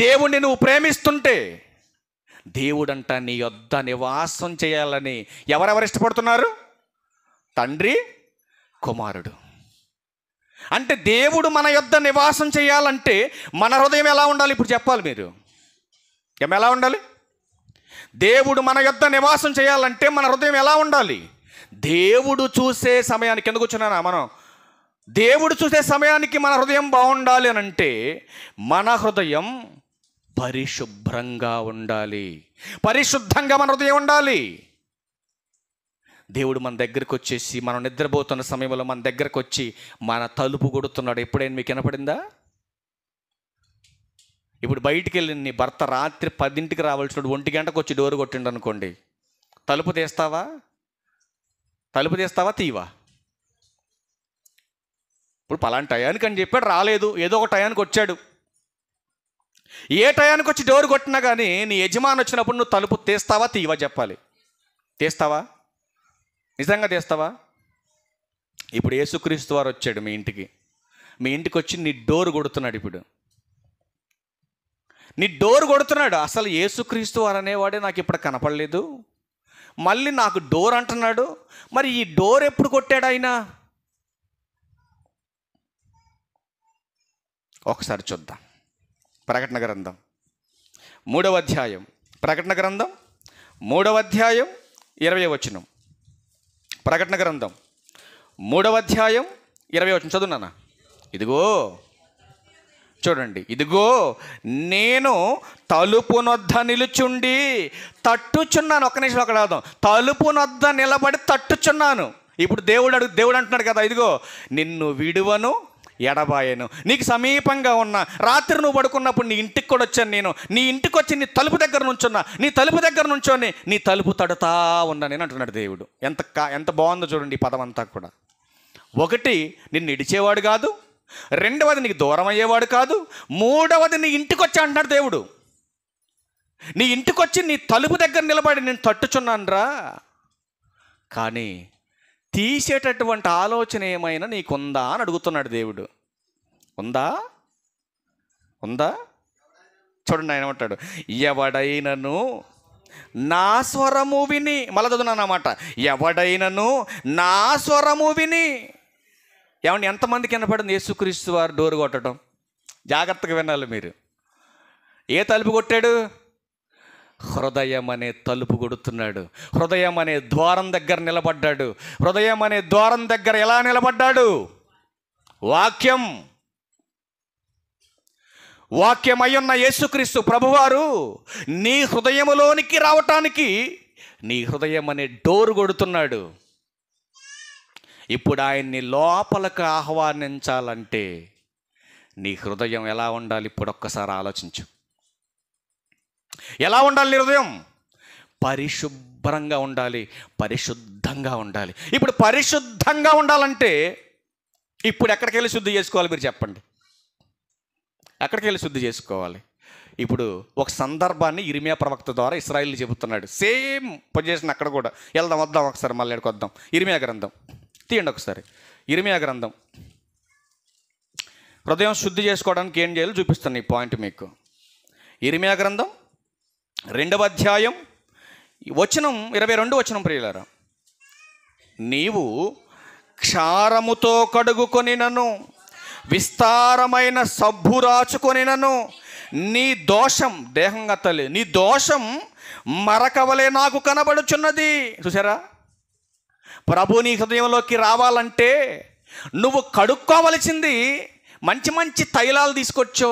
దేవుణ్ణి నువ్వు ప్రేమిస్తుంటే, దేవుడంట నీ యొద్ద నివాసం చేయాలని ఎవరెవరు ఇష్టపడుతున్నారు? తండ్రి, కుమారుడు. అంటే దేవుడు మన యొద్ద నివాసం చేయాలంటే మన హృదయం ఎలా ఉండాలి? ఇప్పుడు చెప్పాలి మీరు. ఎలా ఉండాలి? దేవుడు మన యొద్ద నివాసం చేయాలంటే మన హృదయం ఎలా ఉండాలి? దేవుడు చూసే సమయానికి, ఎందుకు వచ్చినా మనం దేవుడు చూసే సమయానికి మన హృదయం బాగుండాలి అని అంటే మన హృదయం పరిశుభ్రంగా ఉండాలి, పరిశుద్ధంగా మన హృదయం ఉండాలి. దేవుడు మన దగ్గరకు వచ్చేసి మనం నిద్రపోతున్న సమయంలో మన దగ్గరకు వచ్చి మన తలుపు కొడుతున్నాడు. ఎప్పుడైనా మీకు వినపడిందా? ఇప్పుడు బయటికి వెళ్ళి నీ భర్త రాత్రి 10ంటికి రావాల్సిన 1 గంటకు వచ్చి డోర్ కొట్టిండు అనుకోండి, తలుపు తీస్తావా? తలుపు తీస్తావా తీవా? ఇప్పుడు పలాంటి టయానికి అని చెప్పాడు, రాలేదు, ఏదో ఒక టయానికి వచ్చాడు. ఏ టయానికి వచ్చి డోర్ కొట్టినా కానీ నీ యజమాని వచ్చినప్పుడు నువ్వు తలుపు తీస్తావా తీవా చెప్పాలి. తీస్తావా? నిజంగా తీస్తావా? ఇప్పుడు యేసుక్రీస్తు వారు వచ్చాడు మీ ఇంటికి వచ్చి నీ డోర్ కొడుతున్నాడు. ఇప్పుడు నీ డోర్ కొడుతున్నాడు. అసలు యేసుక్రీస్తు వారు అనేవాడే నాకు ఇప్పుడు కనపడలేదు, మళ్ళీ నాకు డోర్ అంటున్నాడు. మరి ఈ డోర్ ఎప్పుడు కొట్టాడు ఆయన? ఒకసారి చూద్దాం. ప్రకటన గ్రంథం 3వ అధ్యాయం, ప్రకటన గ్రంథం 3వ అధ్యాయం 20వ వచనం. ప్రకటన గ్రంథం 3వ అధ్యాయం 20వ వచనం చదువునానా? ఇదిగో చూడండి, ఇదిగో నేను తలుపు నొద్ద నిలుచుండి తట్టుచున్నాను. ఒక్క నిమిషం అక్కడ అర్థం. తలుపు నొద్ద నిలబడి తట్టుచున్నాను. ఇప్పుడు దేవుడు అంటున్నాడు కదా, ఇదిగో నిన్ను విడువను ఎడబాయను. నీకు సమీపంగా ఉన్న రాత్రి నువ్వు పడుకున్నప్పుడు నీ ఇంటికి కూడా వచ్చాను నేను. నీ ఇంటికి వచ్చి నీ తలుపు దగ్గర నుంచున్నా, నీ తలుపు దగ్గర నుంచోని నీ తలుపు తడుతా ఉన్నా నేను అంటున్నాడు దేవుడు. ఎంత బాగుందో చూడండి ఈ పదం అంతా కూడా. ఒకటి, నిన్ను ఇడిచేవాడు కాదు. రెండవది, నీకు దూరం అయ్యేవాడు కాదు. మూడవది, నీ ఇంటికి వచ్చి అంటున్నాడు దేవుడు. నీ ఇంటికి వచ్చి నీ తలుపు దగ్గర నిలబడి నేను తట్టుచున్నాను రా. కానీ తీసేటటువంటి ఆలోచన ఏమైనా నీకుందా అని అడుగుతున్నాడు దేవుడు. ఉందా? చూడండి ఆయన ఏమంటాడు, ఎవడైనను నా స్వరము విని, మళ్ళా చదువున్నాను అన్నమాట, ఎవడైనను నా స్వరము విని. ఏమండి ఎంతమందికి వినపడింది యేసుక్రీస్తు వారు డోర్ కొట్టడం? జాగ్రత్తగా వినాలి మీరు. ఏ తలుపు కొట్టాడు? హృదయం అనే తలుపు కొడుతున్నాడు. హృదయం అనే ద్వారం దగ్గర నిలబడ్డాడు. హృదయం అనే ద్వారం దగ్గర ఎలా నిలబడ్డాడు? వాక్యం అయ్యున్న యేసుక్రీస్తు ప్రభువారు నీ హృదయములోనికి రావటానికి నీ హృదయం అనే డోర్ కొడుతున్నాడు. ఇప్పుడు ఆయన్ని లోపలకు ఆహ్వానించాలంటే నీ హృదయం ఎలా ఉండాలి? ఇప్పుడు ఒక్కసారి ఆలోచించు. ఎలా ఉండాలి నీ హృదయం? పరిశుభ్రంగా ఉండాలి, పరిశుద్ధంగా ఉండాలి. ఇప్పుడు పరిశుద్ధంగా ఉండాలంటే ఇప్పుడు ఎక్కడికి వెళ్ళి శుద్ధి చేసుకోవాలి మీరు చెప్పండి? ఎక్కడికి వెళ్ళి శుద్ధి చేసుకోవాలి? ఇప్పుడు ఒక సందర్భాన్ని ఇర్మియా ప్రవక్త ద్వారా ఇశ్రాయేలు చెబుతున్నాడు. సేమ్ పొజిషన్ అక్కడ కూడా. వద్దాం ఒకసారి, మళ్ళీ ఎక్కడికి వద్దాం. ఇర్మియా గ్రంథం తీయండి ఒకసారి. ఇర్మియా గ్రంథం. హృదయం శుద్ధి చేసుకోవడానికి ఏం చేయాలో చూపిస్తాను ఈ పాయింట్ మీకు. ఇర్మియా గ్రంథం 2వ అధ్యాయం వచనం 22 వచనం. ప్రియులారా, నీవు క్షారముతో కడుగుకొనినను విస్తారమైన సబ్బు రాచుకొనినను నీ దోషం, దేహంగా తల్లి, నీ దోషం మరకవలే నాకు కనబడుచున్నది. చూసారా? ప్రభు నీ హృదయంలోకి రావాలంటే నువ్వు కడుక్కోవలసింది మంచి మంచి తైలాలు తీసుకొచ్చో,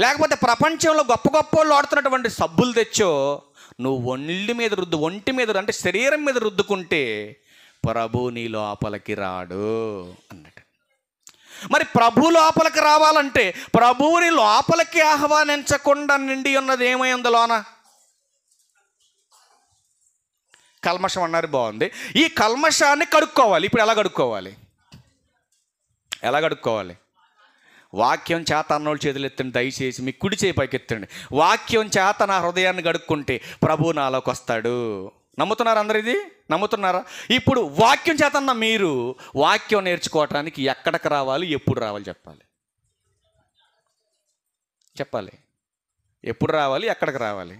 లేకపోతే ప్రపంచంలో గొప్ప గొప్ప వాళ్ళు వాడుతున్నటువంటి సబ్బులు తెచ్చో నువ్వు ఒంటి మీద అంటే శరీరం మీద రుద్దుకుంటే ప్రభు నీ లోపలికి రాడు అన్నట్టు. మరి ప్రభు లోపలికి రావాలంటే ప్రభువుని లోపలికి ఆహ్వానించకుండా నిండి ఉన్నది ఏమై ఉందలోన? కల్మషం అన్నారు, బాగుంది. ఈ కల్మషాన్ని కడుక్కోవాలి. ఇప్పుడు ఎలా కడుక్కోవాలి? వాక్యం చేత అన్నోళ్ళు చేతులు ఎత్తండి దయచేసి, మీ కుడి చేయి పైకి ఎత్తండి. వాక్యం చేత నా హృదయాన్ని కడుక్కుంటే ప్రభు నాలోకి వస్తాడు. నమ్ముతున్నారు అందరు? ఇది నమ్ముతున్నారా? ఇప్పుడు వాక్యం చేత అన్న మీరు వాక్యం నేర్చుకోవటానికి ఎక్కడికి రావాలి, ఎప్పుడు రావాలి చెప్పాలి. ఎప్పుడు రావాలి, ఎక్కడికి రావాలి?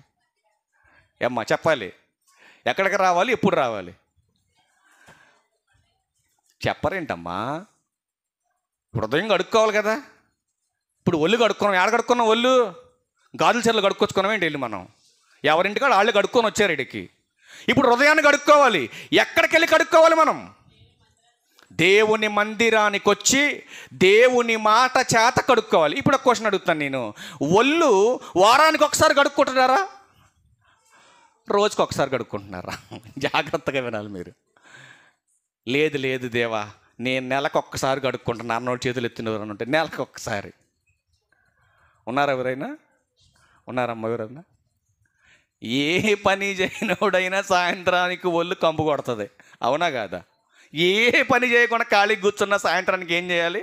ఏమ్మా చెప్పాలి. ఎక్కడికి రావాలి, ఎప్పుడు రావాలి? చెప్పరేంటమ్మా? హృదయం కడుక్కోవాలి కదా. ఇప్పుడు ఒళ్ళు కడుక్కున్నాం. ఏడ కడుక్కున్నాం? ఒళ్ళు గాజుల చెర్లు కడుక్కొచ్చుకున్నాం ఏంటి? వెళ్ళి మనం ఎవరింటికాడ వాళ్ళు కడుక్కొని వచ్చారు ఇడికి. ఇప్పుడు హృదయాన్ని కడుక్కోవాలి. ఎక్కడికి వెళ్ళి కడుక్కోవాలి మనం? దేవుని మందిరానికి వచ్చి దేవుని మాట చేత కడుక్కోవాలి. ఇప్పుడు ఒక క్వశ్చన్ అడుగుతాను నేను, ఒళ్ళు వారానికి ఒకసారి కడుక్కుంటున్నారా, రోజుకి ఒకసారి కడుక్కుంటున్నారా? జాగ్రత్తగా వినాలి మీరు. లేదు లేదు దేవా, నేను నెలకు ఒక్కసారి కడుక్కుంటున్నా అన్నోడు చేతులు ఎత్తినవారు అంటే నెలకు ఒక్కసారి. ఉన్నారా ఎవరైనా? ఉన్నారమ్మ ఎవరైనా? ఏ పని చేయనోడైనా సాయంత్రానికి ఒళ్ళు కంపు కొడుతుంది, అవునా కాదా? ఏ పని చేయకుండా ఖాళీకి కూర్చున్న సాయంత్రానికి ఏం చేయాలి?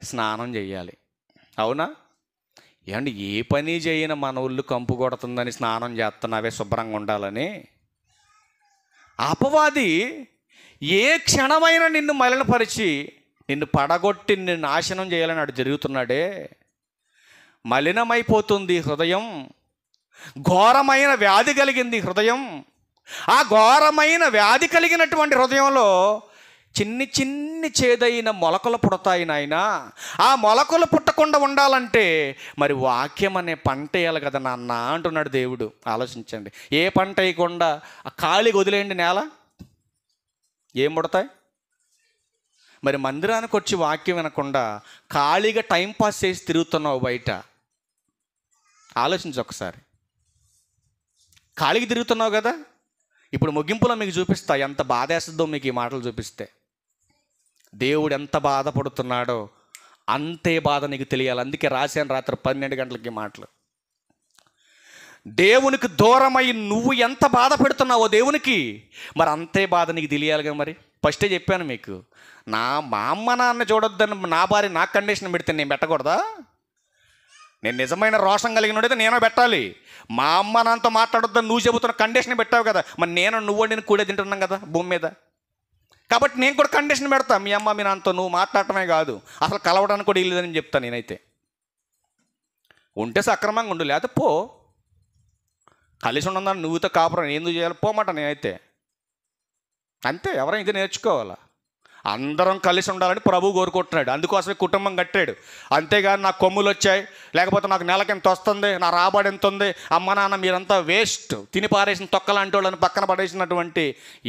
స్నానం చేయాలి, అవునా? ఏమండి, ఏ పని చేయని మన ఒళ్ళు కంపు కొడుతుందని స్నానం చేస్తున్నావే శుభ్రంగా ఉండాలని. అపవాది ఏ క్షణమైనా నిన్ను మలినపరిచి నిన్ను పడగొట్టి నిన్ను నాశనం చేయాలని అటు జరుగుతున్నాడే. మలినమైపోతుంది హృదయం, ఘోరమైన వ్యాధి కలిగింది హృదయం. ఆ ఘోరమైన వ్యాధి కలిగినటువంటి హృదయంలో చిన్ని చిన్ని చేదైన మొలకలు పుడతాయి నాయన. ఆ మొలకలు పుట్టకుండా ఉండాలంటే మరి వాక్యం అనే పంట వేయాలి కదా నాన్న అంటున్నాడు దేవుడు. ఆలోచించండి, ఏ పంట వేయకుండా ఖాళీగా వదిలేయండి నేల, ఏం పుడతాయి? మరి మందిరానికి వచ్చి వాక్యం వినకుండా ఖాళీగా టైంపాస్ చేసి తిరుగుతున్నావు బయట, ఆలోచించు ఒకసారి. ఖాళీకి తిరుగుతున్నావు కదా. ఇప్పుడు ముగింపులో మీకు చూపిస్తా ఎంత బాధేస్తుందో మీకు ఈ మాటలు చూపిస్తే. దేవుడు ఎంత బాధపడుతున్నాడో అంతే బాధ నీకు తెలియాలి. అందుకే రాశాను రాత్రి 12 గంటలకి మాటలు. దేవునికి దూరమై నువ్వు ఎంత బాధ పెడుతున్నావో దేవునికి, మరి అంతే బాధ నీకు తెలియాలిగా. మరి ఫస్టే చెప్పాను మీకు, మా అమ్మ నాన్న చూడొద్దని నా భార్య నాకు కండిషన్ పెడితే నేను పెట్టకూడదా? నేను నిజమైన రోషం కలిగినోడైతే నేను పెట్టాలి. మా అమ్మ నాన్నతో మాట్లాడొద్దని నువ్వు చెబుతున్న కండిషన్ పెట్టావు కదా, మరి నువ్వు వండిన కూడే తింటున్నాం కదా భూమి మీద. కాబట్టి నేను కూడా కండిషన్ పెడతా, మీ అమ్మ మీ నాన్నతో నువ్వు మాట్లాడటమే కాదు అసలు కలవడానికి కూడా ఇల్లేదని చెప్తాను నేనైతే. ఉంటే సక్రమంగా ఉండు, లేకపోతే పో. కలిసి ఉండదని నువ్వుతో కాపురం ఎందుకు చేయాలి, పోమాట నేనైతే. అంతే, ఎవరైనా ఇది నేర్చుకోవాలా. అందరం కలిసి ఉండాలని ప్రభు కోరుకుంటున్నాడు, అందుకోసమే కుటుంబం కట్టాడు. అంతేగాని నాకు కొమ్ములు వచ్చాయి, లేకపోతే నాకు నెలకి ఎంత వస్తుంది, నా రాబడి ఎంత ఉంది, అమ్మ నాన్న మీరంతా వేస్ట్, తిని పారేసిన తొక్కలాంటి వాళ్ళని పక్కన పడేసినటువంటి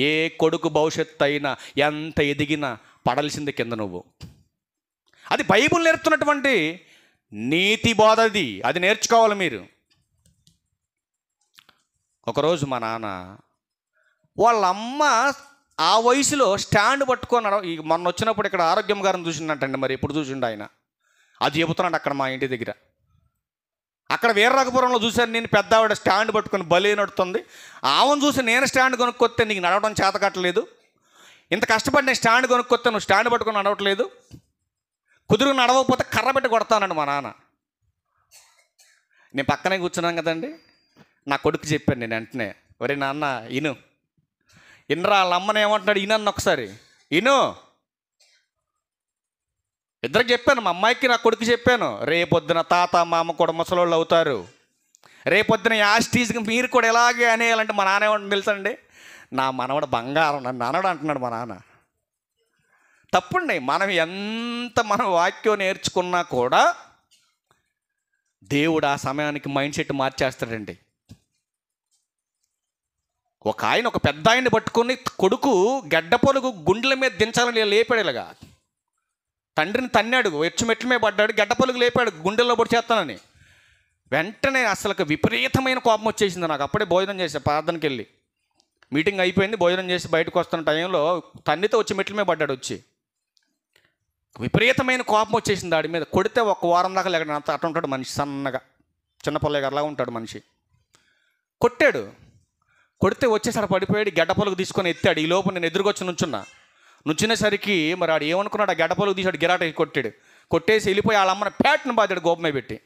ఏ కొడుకు భవిష్యత్తు అయినా ఎంత ఎదిగినా పడాల్సింది కింద నువ్వు. అది బైబిల్ నేర్పుతున్నటువంటి నీతి బోధది, అది నేర్చుకోవాలి మీరు. ఒకరోజు మా నాన్న వాళ్ళ అమ్మ ఆ వయసులో స్టాండ్ పట్టుకొని మొన్న వచ్చినప్పుడు ఇక్కడ ఆరోగ్యం గారిని చూసిందంటండి, మరి ఎప్పుడు చూసిండు ఆయన, అది చెబుతున్నాడు అక్కడ మా ఇంటి దగ్గర. అక్కడ వీరరాఘపురంలో చూశాను నేను, పెద్ద ఆవిడ స్టాండ్ పట్టుకొని బలి నడుతుంది. ఆమెను చూసి నేను స్టాండ్ కొనుక్కొస్తే నీకు నడవడం చేత కట్టలేదు, ఇంత కష్టపడి నేను స్టాండ్ కొనుక్కొస్తే నువ్వు స్టాండ్ పట్టుకొని నడవట్లేదు, కుదురు నడవకపోతే కర్ర పెట్టి కొడతానండి మా నాన్న. నేను పక్కనే కూర్చున్నాను కదండి, నా కొడుకు చెప్పాను నేను వెంటనే, ఒరే నాన్న ఇన్రా, వాళ్ళ అమ్మని ఏమంటున్నాడు ఇనన్న ఒకసారి ఇను. ఇద్దరికి చెప్పాను, మా అమ్మాయికి నా కొడుకు చెప్పాను, రేపొద్దున తాత మామ కూడా ముసలోళ్ళు అవుతారు, రేపొద్దున యాస్టీజ్కి మీరు కూడా ఎలాగే అనేయాలంటే మా నాన్న ఏమంటుంది తెలుసండి, నా మనవడు బంగారం నన్ను అనడు అంటున్నాడు మా నాన్న. తప్పుండి, మనం వాక్యం నేర్చుకున్నా కూడా దేవుడు ఆ సమయానికి మైండ్ సెట్ మార్చేస్తాడండి. ఒక పెద్ద ఆయన్ని పట్టుకొని కొడుకు గడ్డ పొలుగు గుండెల మీద దించాలని లేపాడు. ఇలాగా తండ్రిని తన్నాడు, మెట్ల మీద పడ్డాడు, గడ్డ పొలుగు లేపాడు గుండెల్లో పొడి చేస్తానని. వెంటనే అసలు విపరీతమైన కోపం వచ్చేసింది నాకు. అప్పుడే భోజనం చేసా, ప్రార్థనకి వెళ్ళి మీటింగ్ అయిపోయింది, భోజనం చేసి బయటకు వస్తున్న టైంలో తన్నితో వచ్చి మెట్ల మీద పడ్డాడు. వచ్చి విపరీతమైన కోపం వచ్చేసింది ఆడి మీద. కొడితే ఒక వారం దాకా లేక అట్లా ఉంటాడు మనిషి, సన్నగా చిన్న పొల్లగారులాగా ఉంటాడు మనిషి. కొడితే వచ్చేసరి పడిపోయాడు, గడ్డపలుగు తీసుకొని ఎత్తాడు. ఈ లోపు నేను ఎదురుకొచ్చి నుంచునేసరికి మరి ఆడు ఏమనుకున్నాడు, ఆ గడ్డపలుగు తీసాడు, గిరాట కొట్టేసి వెళ్ళిపోయి వాళ్ళ అమ్మని ప్యాట్ను బాధాడు గోపమే పెట్టి.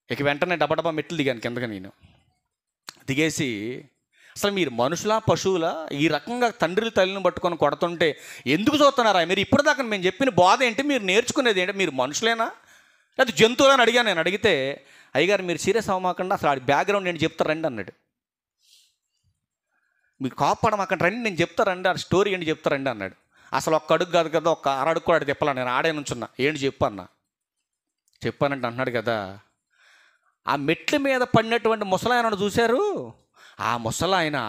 ఇక వెంటనే డబ్బా మెట్లు దిగాను కిందకి. నేను దిగేసి అసలు మీరు మనుషులా పశువులా, ఈ రకంగా తండ్రులు తల్లిని పట్టుకొని కొడుతుంటే ఎందుకు చూస్తున్నారా మీరు? ఇప్పటిదాకా మేము చెప్పిన బోధ ఏంటి, మీరు నేర్చుకునేది ఏంటి, మీరు మనుషులేనా అది జంతువులని అడిగాను. నేను అడిగితే అయ్యగారు మీరు సీరియస్ అవ్వమాకుండా అసలు ఆడి బ్యాక్గ్రౌండ్ నేను చెప్తారండి అన్నాడు. మీరు కాపాడమాకండి రండి, నేను చెప్తారండి ఆ స్టోరీ ఏంటి చెప్తారండి అన్నాడు. అసలు ఒక్క అడుగు కాదు కదా, ఒక్క అరడుగు కూడా తిప్పాల. నేను ఆడే నుంచున్నా, ఏంటి చెప్పానంటే అన్నాడు కదా, ఆ మెట్ల మీద పడినటువంటి ముసలాయనను చూశారు, ఆ ముసలాయన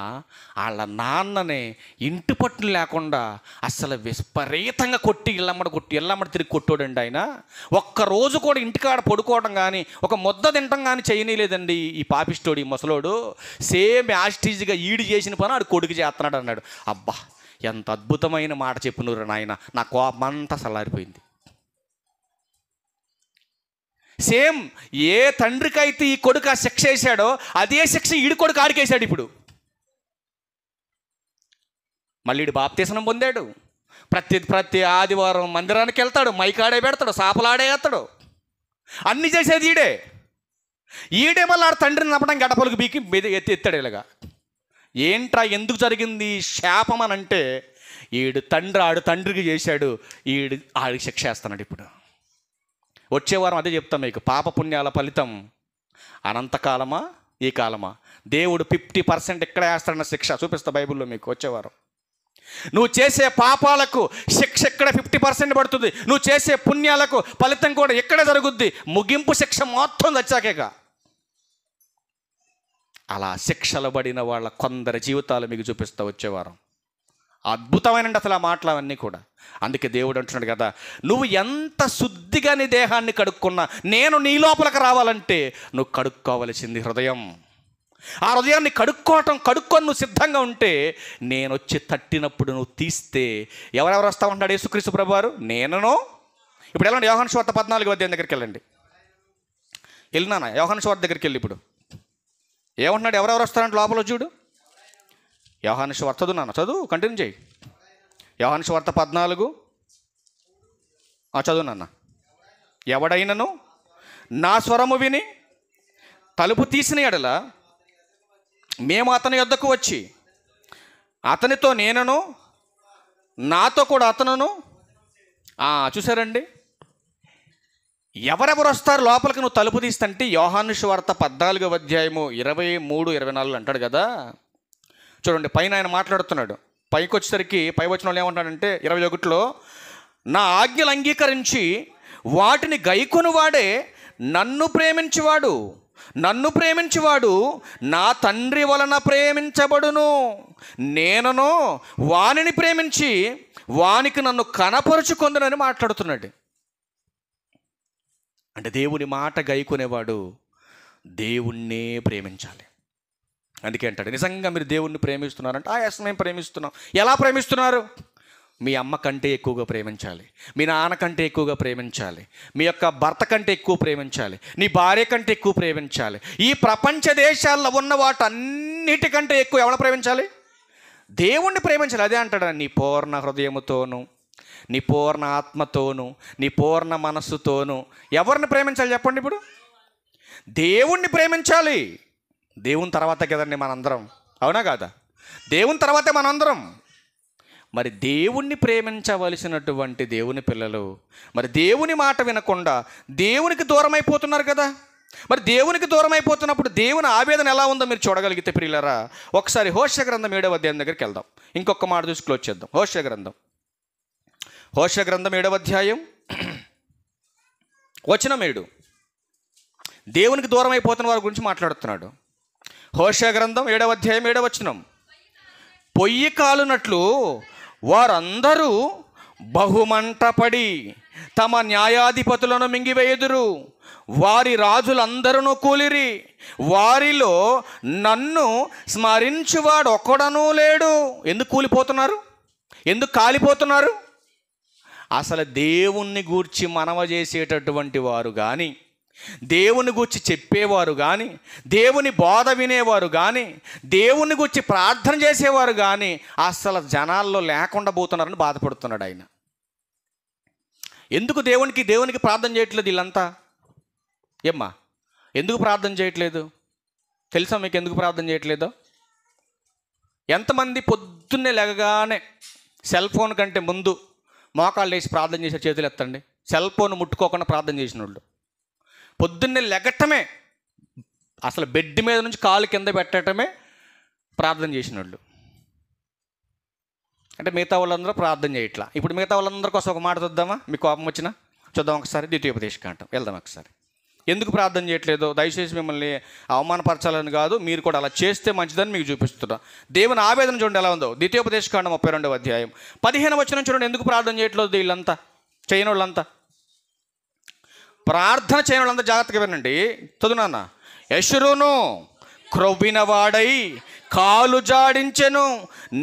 వాళ్ళ నాన్నని ఇంటి పట్టును లేకుండా అసలు విపరీతంగా కొట్టి ఇళ్ళమ్మడి తిరిగి కొట్టాడండి ఆయన. ఒక్కరోజు కూడా ఇంటికాడ పడుకోవడం కానీ ఒక ముద్ద తినటం కానీ చేయనీలేదండి ఈ పాపిస్టోడు, ఈ ముసలోడు. సేమ్ యాస్టీజ్గా ఈడు చేసిన పని ఆడు కొడుకు చేస్తున్నాడు అన్నాడు. అబ్బా, ఎంత అద్భుతమైన మాట చెప్పినరు నాయన, నా కోపం అంతా చల్లారిపోయింది. సేమ్ ఏ తండ్రికైతే ఈ కొడుకు ఆ శిక్ష వేశాడో అదే శిక్ష ఈడు కొడుకు ఆడికేశాడు. ఇప్పుడు మళ్ళీ ఈడు బాప్తీసనం పొందాడు. ప్రతి ఆదివారం మందిరానికి వెళ్తాడు, మైకాడే పెడతాడు, సాపలాడే వేస్తాడు, అన్నీ చేసేది ఈడే మళ్ళీ ఆడ తండ్రిని నప్పడం గడపలకు బీకి ఎత్తాడు. ఇలాగా ఏంట్రా ఎందుకు జరిగింది శాపం అని అంటే, ఆడు తండ్రికి చేశాడు, ఆడికి శిక్ష వేస్తున్నాడు. ఇప్పుడు వచ్చే వారం అదే చెప్తాం మీకు. పాపపుణ్యాల ఫలితం అనంతకాలమా ఈ కాలమా? దేవుడు 50% ఎక్కడ వేస్తాడన్న శిక్ష చూపిస్తా బైబిల్లో మీకు వచ్చేవారం. నువ్వు చేసే పాపాలకు శిక్ష ఎక్కడ 50% పడుతుంది, నువ్వు చేసే పుణ్యాలకు ఫలితం కూడా ఎక్కడ జరుగుద్ది? ముగింపు శిక్ష మొత్తం వచ్చాకేగా. అలా శిక్షలు పడిన వాళ్ళ కొందరి జీవితాలు మీకు చూపిస్తా వచ్చేవారం. అద్భుతమైన అసలు ఆ మాటలు అవన్నీ కూడా. అందుకే దేవుడు అంటున్నాడు కదా, నువ్వు ఎంత శుద్ధిగా నీ దేహాన్ని కడుక్కున్నా నేను నీ లోపలికి రావాలంటే నువ్వు కడుక్కోవలసింది హృదయం. ఆ హృదయాన్ని కడుక్కొని నువ్వు సిద్ధంగా ఉంటే నేను వచ్చి తట్టినప్పుడు నువ్వు తీస్తే ఎవరెవరు వస్తా ఉంటాడు యేసుక్రీస్తు ప్రభువారు? నేనును. ఇప్పుడు వెళ్ళండి యోహాను సువార్త 14వ అధ్యాయం దగ్గరికి వెళ్ళండి. వెళ్ళినానా యోహాను సువార్త దగ్గరికి వెళ్ళి ఇప్పుడు ఏమంటున్నాడు? ఎవరెవరు వస్తారంటే లోపల చూడు. యోహాను సువార్త చదువు కంటిన్యూ చేయి. యోహాను సువార్త 14 చదువు నాన్న. ఎవడైనను నా స్వరము విని తలుపు తీసిన ఎడల మేము అతని యొద్దకు వచ్చి అతనితో నేనును నాతో కూడా అతనును. చూసారండి, ఎవరెవరు వస్తారు లోపలికి నువ్వు తలుపు తీస్తంటే? యోహాను సువార్త 14వ అధ్యాయము 23, 24 అంటాడు కదా. చూడండి, పైన ఆయన మాట్లాడుతున్నాడు. పైకి వచ్చేసరికి పై వచ్చిన వాళ్ళు ఏమంటాడంటే 21లో, నా ఆజ్ఞలు అంగీకరించి వాటిని గైకొను వాడే నన్ను ప్రేమించువాడు నా తండ్రి వలన ప్రేమించబడును. నేనును వానిని ప్రేమించి వానికి నన్ను కనపరుచుకొందునని మాట్లాడుతున్నాడు. అంటే దేవుని మాట గైకొనేవాడు దేవుణ్ణే ప్రేమించాలి. అందుకే అంటాడు, నిజంగా మీరు దేవుణ్ణి ప్రేమిస్తున్నారంటే ఎస్ మేము ప్రేమిస్తున్నాం. ఎలా ప్రేమిస్తున్నారు? మీ అమ్మ కంటే ఎక్కువగా ప్రేమించాలి, మీ నాన్న కంటే ఎక్కువగా ప్రేమించాలి, మీ యొక్క భర్త కంటే ఎక్కువ ప్రేమించాలి, నీ భార్య కంటే ఎక్కువ ప్రేమించాలి. ఈ ప్రపంచ దేశాల్లో ఉన్న వాటన్నిటికంటే ఎక్కువ ఎవరు ప్రేమించాలి? దేవుణ్ణి ప్రేమించాలి. అదే అంటాడు, నీ పూర్ణ హృదయముతోను, నీ పూర్ణ ఆత్మతోను, నీ పూర్ణ మనస్సుతోను. ఎవరిని ప్రేమించాలి చెప్పండి? ఇప్పుడు దేవుణ్ణి ప్రేమించాలి. దేవుని తర్వాతే కదండి మనందరం, అవునా కాదా? దేవుని తర్వాతే మనందరం. మరి దేవుణ్ణి ప్రేమించవలసినటువంటి దేవుని పిల్లలు మరి దేవుని మాట వినకుండా దేవునికి దూరం అయిపోతున్నారు కదా. మరి దేవునికి దూరం అయిపోతున్నప్పుడు దేవుని ఆవేదన ఎలా ఉందో మీరు చూడగలిగితే ప్రియులారా, ఒకసారి హోషేయ గ్రంథం 7వ అధ్యాయం దగ్గరికి వెళ్దాం. ఇంకొక మాట చూసి క్లోజ్ చేద్దాం. హోషేయ గ్రంథం 7వ అధ్యాయం వచనం 7. దేవునికి దూరం అయిపోతున్న వారి గురించి మాట్లాడుతున్నాడు. హోషేయ గ్రంథం 7వ అధ్యాయం 7వ వచనం, పొయ్యి కాలునట్లు వారందరూ బహుమంటపడి తమ న్యాయాధిపతులను మింగివేయుదురు. వారి రాజులందరూ కూలిరి, వారిలో నన్ను స్మరించువాడు ఒక్కడనూ లేడు. ఎందుకు కూలిపోతున్నారు? ఎందుకు కాలిపోతున్నారు? అసలు దేవుణ్ణి గూర్చి మనవ చేసేటటువంటి వారు కానీ, దేవుని గురించి చెప్పేవారు కానీ, దేవుని బోధ వినేవారు కానీ, దేవుని గురించి ప్రార్థన చేసేవారు కానీ అసలు జనాల్లో లేకుండా పోతున్నారని బాధపడుతున్నాడు ఆయన. ఎందుకు దేవునికి ప్రార్థన చేయట్లేదు వీళ్ళంతా? ఏమ్మా, ఎందుకు ప్రార్థన చేయట్లేదు? తెలుసా మీకు ఎందుకు ప్రార్థన చేయట్లేదో? ఎంతమంది పొద్దున్నే లేగగానే సెల్ ఫోన్ కంటే ముందు మోకాళ్ళు వేసి ప్రార్థన చేసే చేతులు ఎత్తండి. సెల్ ఫోన్ ముట్టుకోకుండా ప్రార్థన చేసిన వాళ్ళు. పొద్దున్నే లెగటమే, అసలు బెడ్ మీద నుంచి కాలు కింద పెట్టడమే ప్రార్థన చేసిన వాళ్ళు. అంటే మిగతా వాళ్ళందరూ ప్రార్థన చేయట్లా. ఇప్పుడు మిగతా వాళ్ళందరి కోసం ఒక మాట చూద్దామా? మీకు కోపం వచ్చినా చూద్దాం ఒకసారి. ద్వితీయోపదేశకాండం వెళ్దాం ఒకసారి. ఎందుకు ప్రార్థన చేయట్లేదు? దయచేసి మిమ్మల్ని అవమానపరచాలని కాదు, మీరు కూడా అలా చేస్తే మంచిదని మీకు చూపిస్తున్నా. దేవుని ఆవేదన చూడండి ఎలా ఉందో. ద్వితీయోపదేశకాండం 32వ అధ్యాయం 15వ వచనం చూడండి. ఎందుకు ప్రార్థన చేయట్లేదు వీళ్ళంతా, చేయని వాళ్ళంతా? ప్రార్థన చేయని వాళ్ళంతా జాగ్రత్తగా వినండి, చదువునాన్న. యెషురును క్రొవ్వినవాడై కాలు జాడించెను,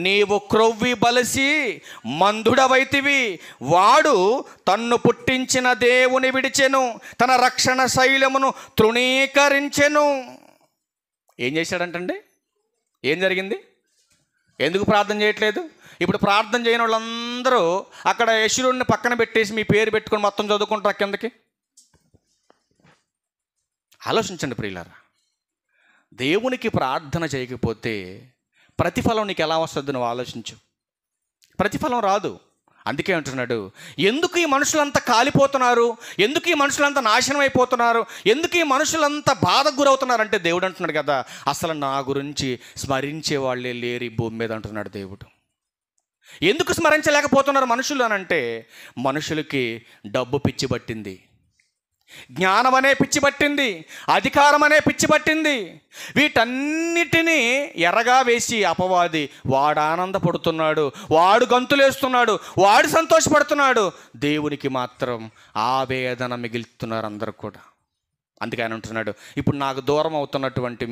నీవు క్రొవ్వి బలసి మందుడవైతివి. వాడు తన్ను పుట్టించిన దేవుని విడిచెను, తన రక్షణ శైలమును తృణీకరించెను. ఏం చేశాడంటండి? ఏం జరిగింది? ఎందుకు ప్రార్థన చేయట్లేదు? ఇప్పుడు ప్రార్థన చేయని వాళ్ళందరూ అక్కడ యెషురుని పక్కన పెట్టేసి మీ పేరు పెట్టుకొని మొత్తం చదువుకుంటారు కిందకి. ఆలోచించండి ప్రియులారా, దేవునికి ప్రార్థన చేయకపోతే ప్రతిఫలం నీకు ఎలా వస్తుంది? నువ్వు ఆలోచించు. ప్రతిఫలం రాదు. అందుకే అంటున్నాడు, ఎందుకు ఈ మనుషులంతా కాలిపోతున్నారు, ఎందుకు ఈ మనుషులంతా నాశనం అయిపోతున్నారు, ఎందుకు ఈ మనుషులంతా బాధకు గురవుతున్నారంటే దేవుడు అంటున్నాడు కదా, అసలు నా గురించి స్మరించే వాళ్ళే లేరు ఈ భూమి మీద అంటున్నాడు దేవుడు. ఎందుకు స్మరించలేకపోతున్నారు మనుషులు అని అంటే, మనుషులకి డబ్బు పిచ్చి పట్టింది, జ్ఞానం అనే పిచ్చి పట్టింది, అధికారం అనే పిచ్చి పట్టింది. వీటన్నిటినీ ఎర్రగా వేసి అపవాది వాడు ఆనందపడుతున్నాడు, వాడు గంతులేస్తున్నాడు, వాడు సంతోషపడుతున్నాడు. దేవునికి మాత్రం ఆవేదన మిగులుతున్నారు అందరూ కూడా. అందుకే ఆయన అంటున్నాడు, ఇప్పుడు నాకు దూరం అవుతున్నటువంటి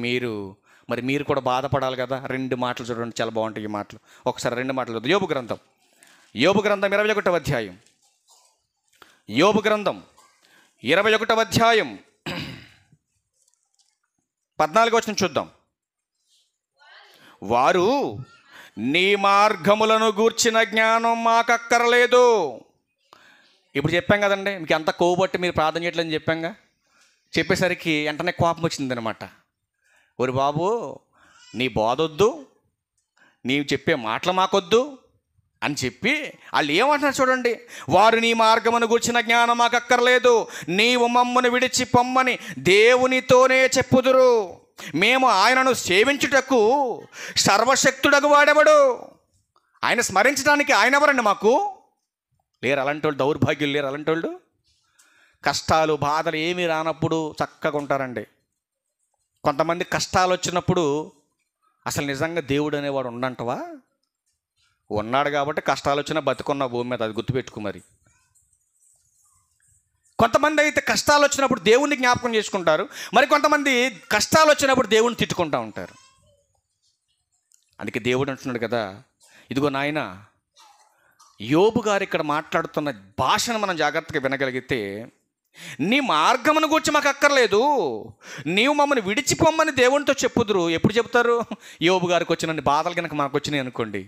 మరి మీరు కూడా బాధపడాలి కదా. 2 మాటలు చూడండి, చాలా బాగుంటాయి ఈ మాటలు. ఒకసారి 2 మాటలు చూద్దాం. యోబు గ్రంథం 21వ అధ్యాయం. యోబు గ్రంథం 21వ అధ్యాయం 14వ వచనం చూద్దాం. వారు నీ మార్గములను గూర్చిన జ్ఞానం మాకక్కరలేదు. ఇప్పుడు చెప్పాం కదండి, మీకు ఎంత కోబట్టి మీరు ప్రార్థన చేయట్లేదని చెప్పాంగా. చెప్పేసరికి వెంటనే కోపం వచ్చిందనమాట. ఒరి బాబు, నీ బోధొద్దు, నీవు చెప్పే మాటలు మాకొద్దు అని చెప్పి వాళ్ళు ఏమంటున్నారు చూడండి. వారు నీ మార్గమును గూర్చిన జ్ఞానం మాకు అక్కర్లేదు, నీవు మమ్మను విడిచి పొమ్మని దేవునితోనే చెప్పుదురు. మేము ఆయనను సేవించుటకు సర్వశక్తుడగు వాడెవడు? ఆయన స్మరించడానికి ఆయన ఎవరండి? మాకు లేరు అలాంటి వాళ్ళు, దౌర్భాగ్యులు లేరు అలాంటి వాళ్ళు. కష్టాలు బాధలు ఏమీ రానప్పుడు చక్కగా ఉంటారండి. కొంతమంది కష్టాలు వచ్చినప్పుడు అసలు నిజంగా దేవుడు అనేవాడు ఉండంటవా? ఉన్నాడు కాబట్టి కష్టాలు వచ్చినా బతుకున్న భూమి మీద, అది గుర్తుపెట్టుకో. మరి కొంతమంది అయితే కష్టాలు వచ్చినప్పుడు దేవుణ్ణి జ్ఞాపకం చేసుకుంటారు, మరి కొంతమంది కష్టాలు వచ్చినప్పుడు దేవుణ్ణి తిట్టుకుంటూ ఉంటారు. అందుకే దేవుడు అంటున్నాడు కదా, ఇదిగో నాయన, యోబు గారు ఇక్కడ మాట్లాడుతున్న భాషను మనం జాగ్రత్తగా వినగలిగితే, నీ మార్గమును గూర్చి మాకు అక్కర్లేదు, నీవు మమ్మల్ని విడిచిపోమ్మని దేవునితో చెప్పుదురు. ఎప్పుడు చెప్తారు? యోబు గారికి వచ్చిన బాధలు కనుక మనకు వచ్చినాయి అనుకోండి,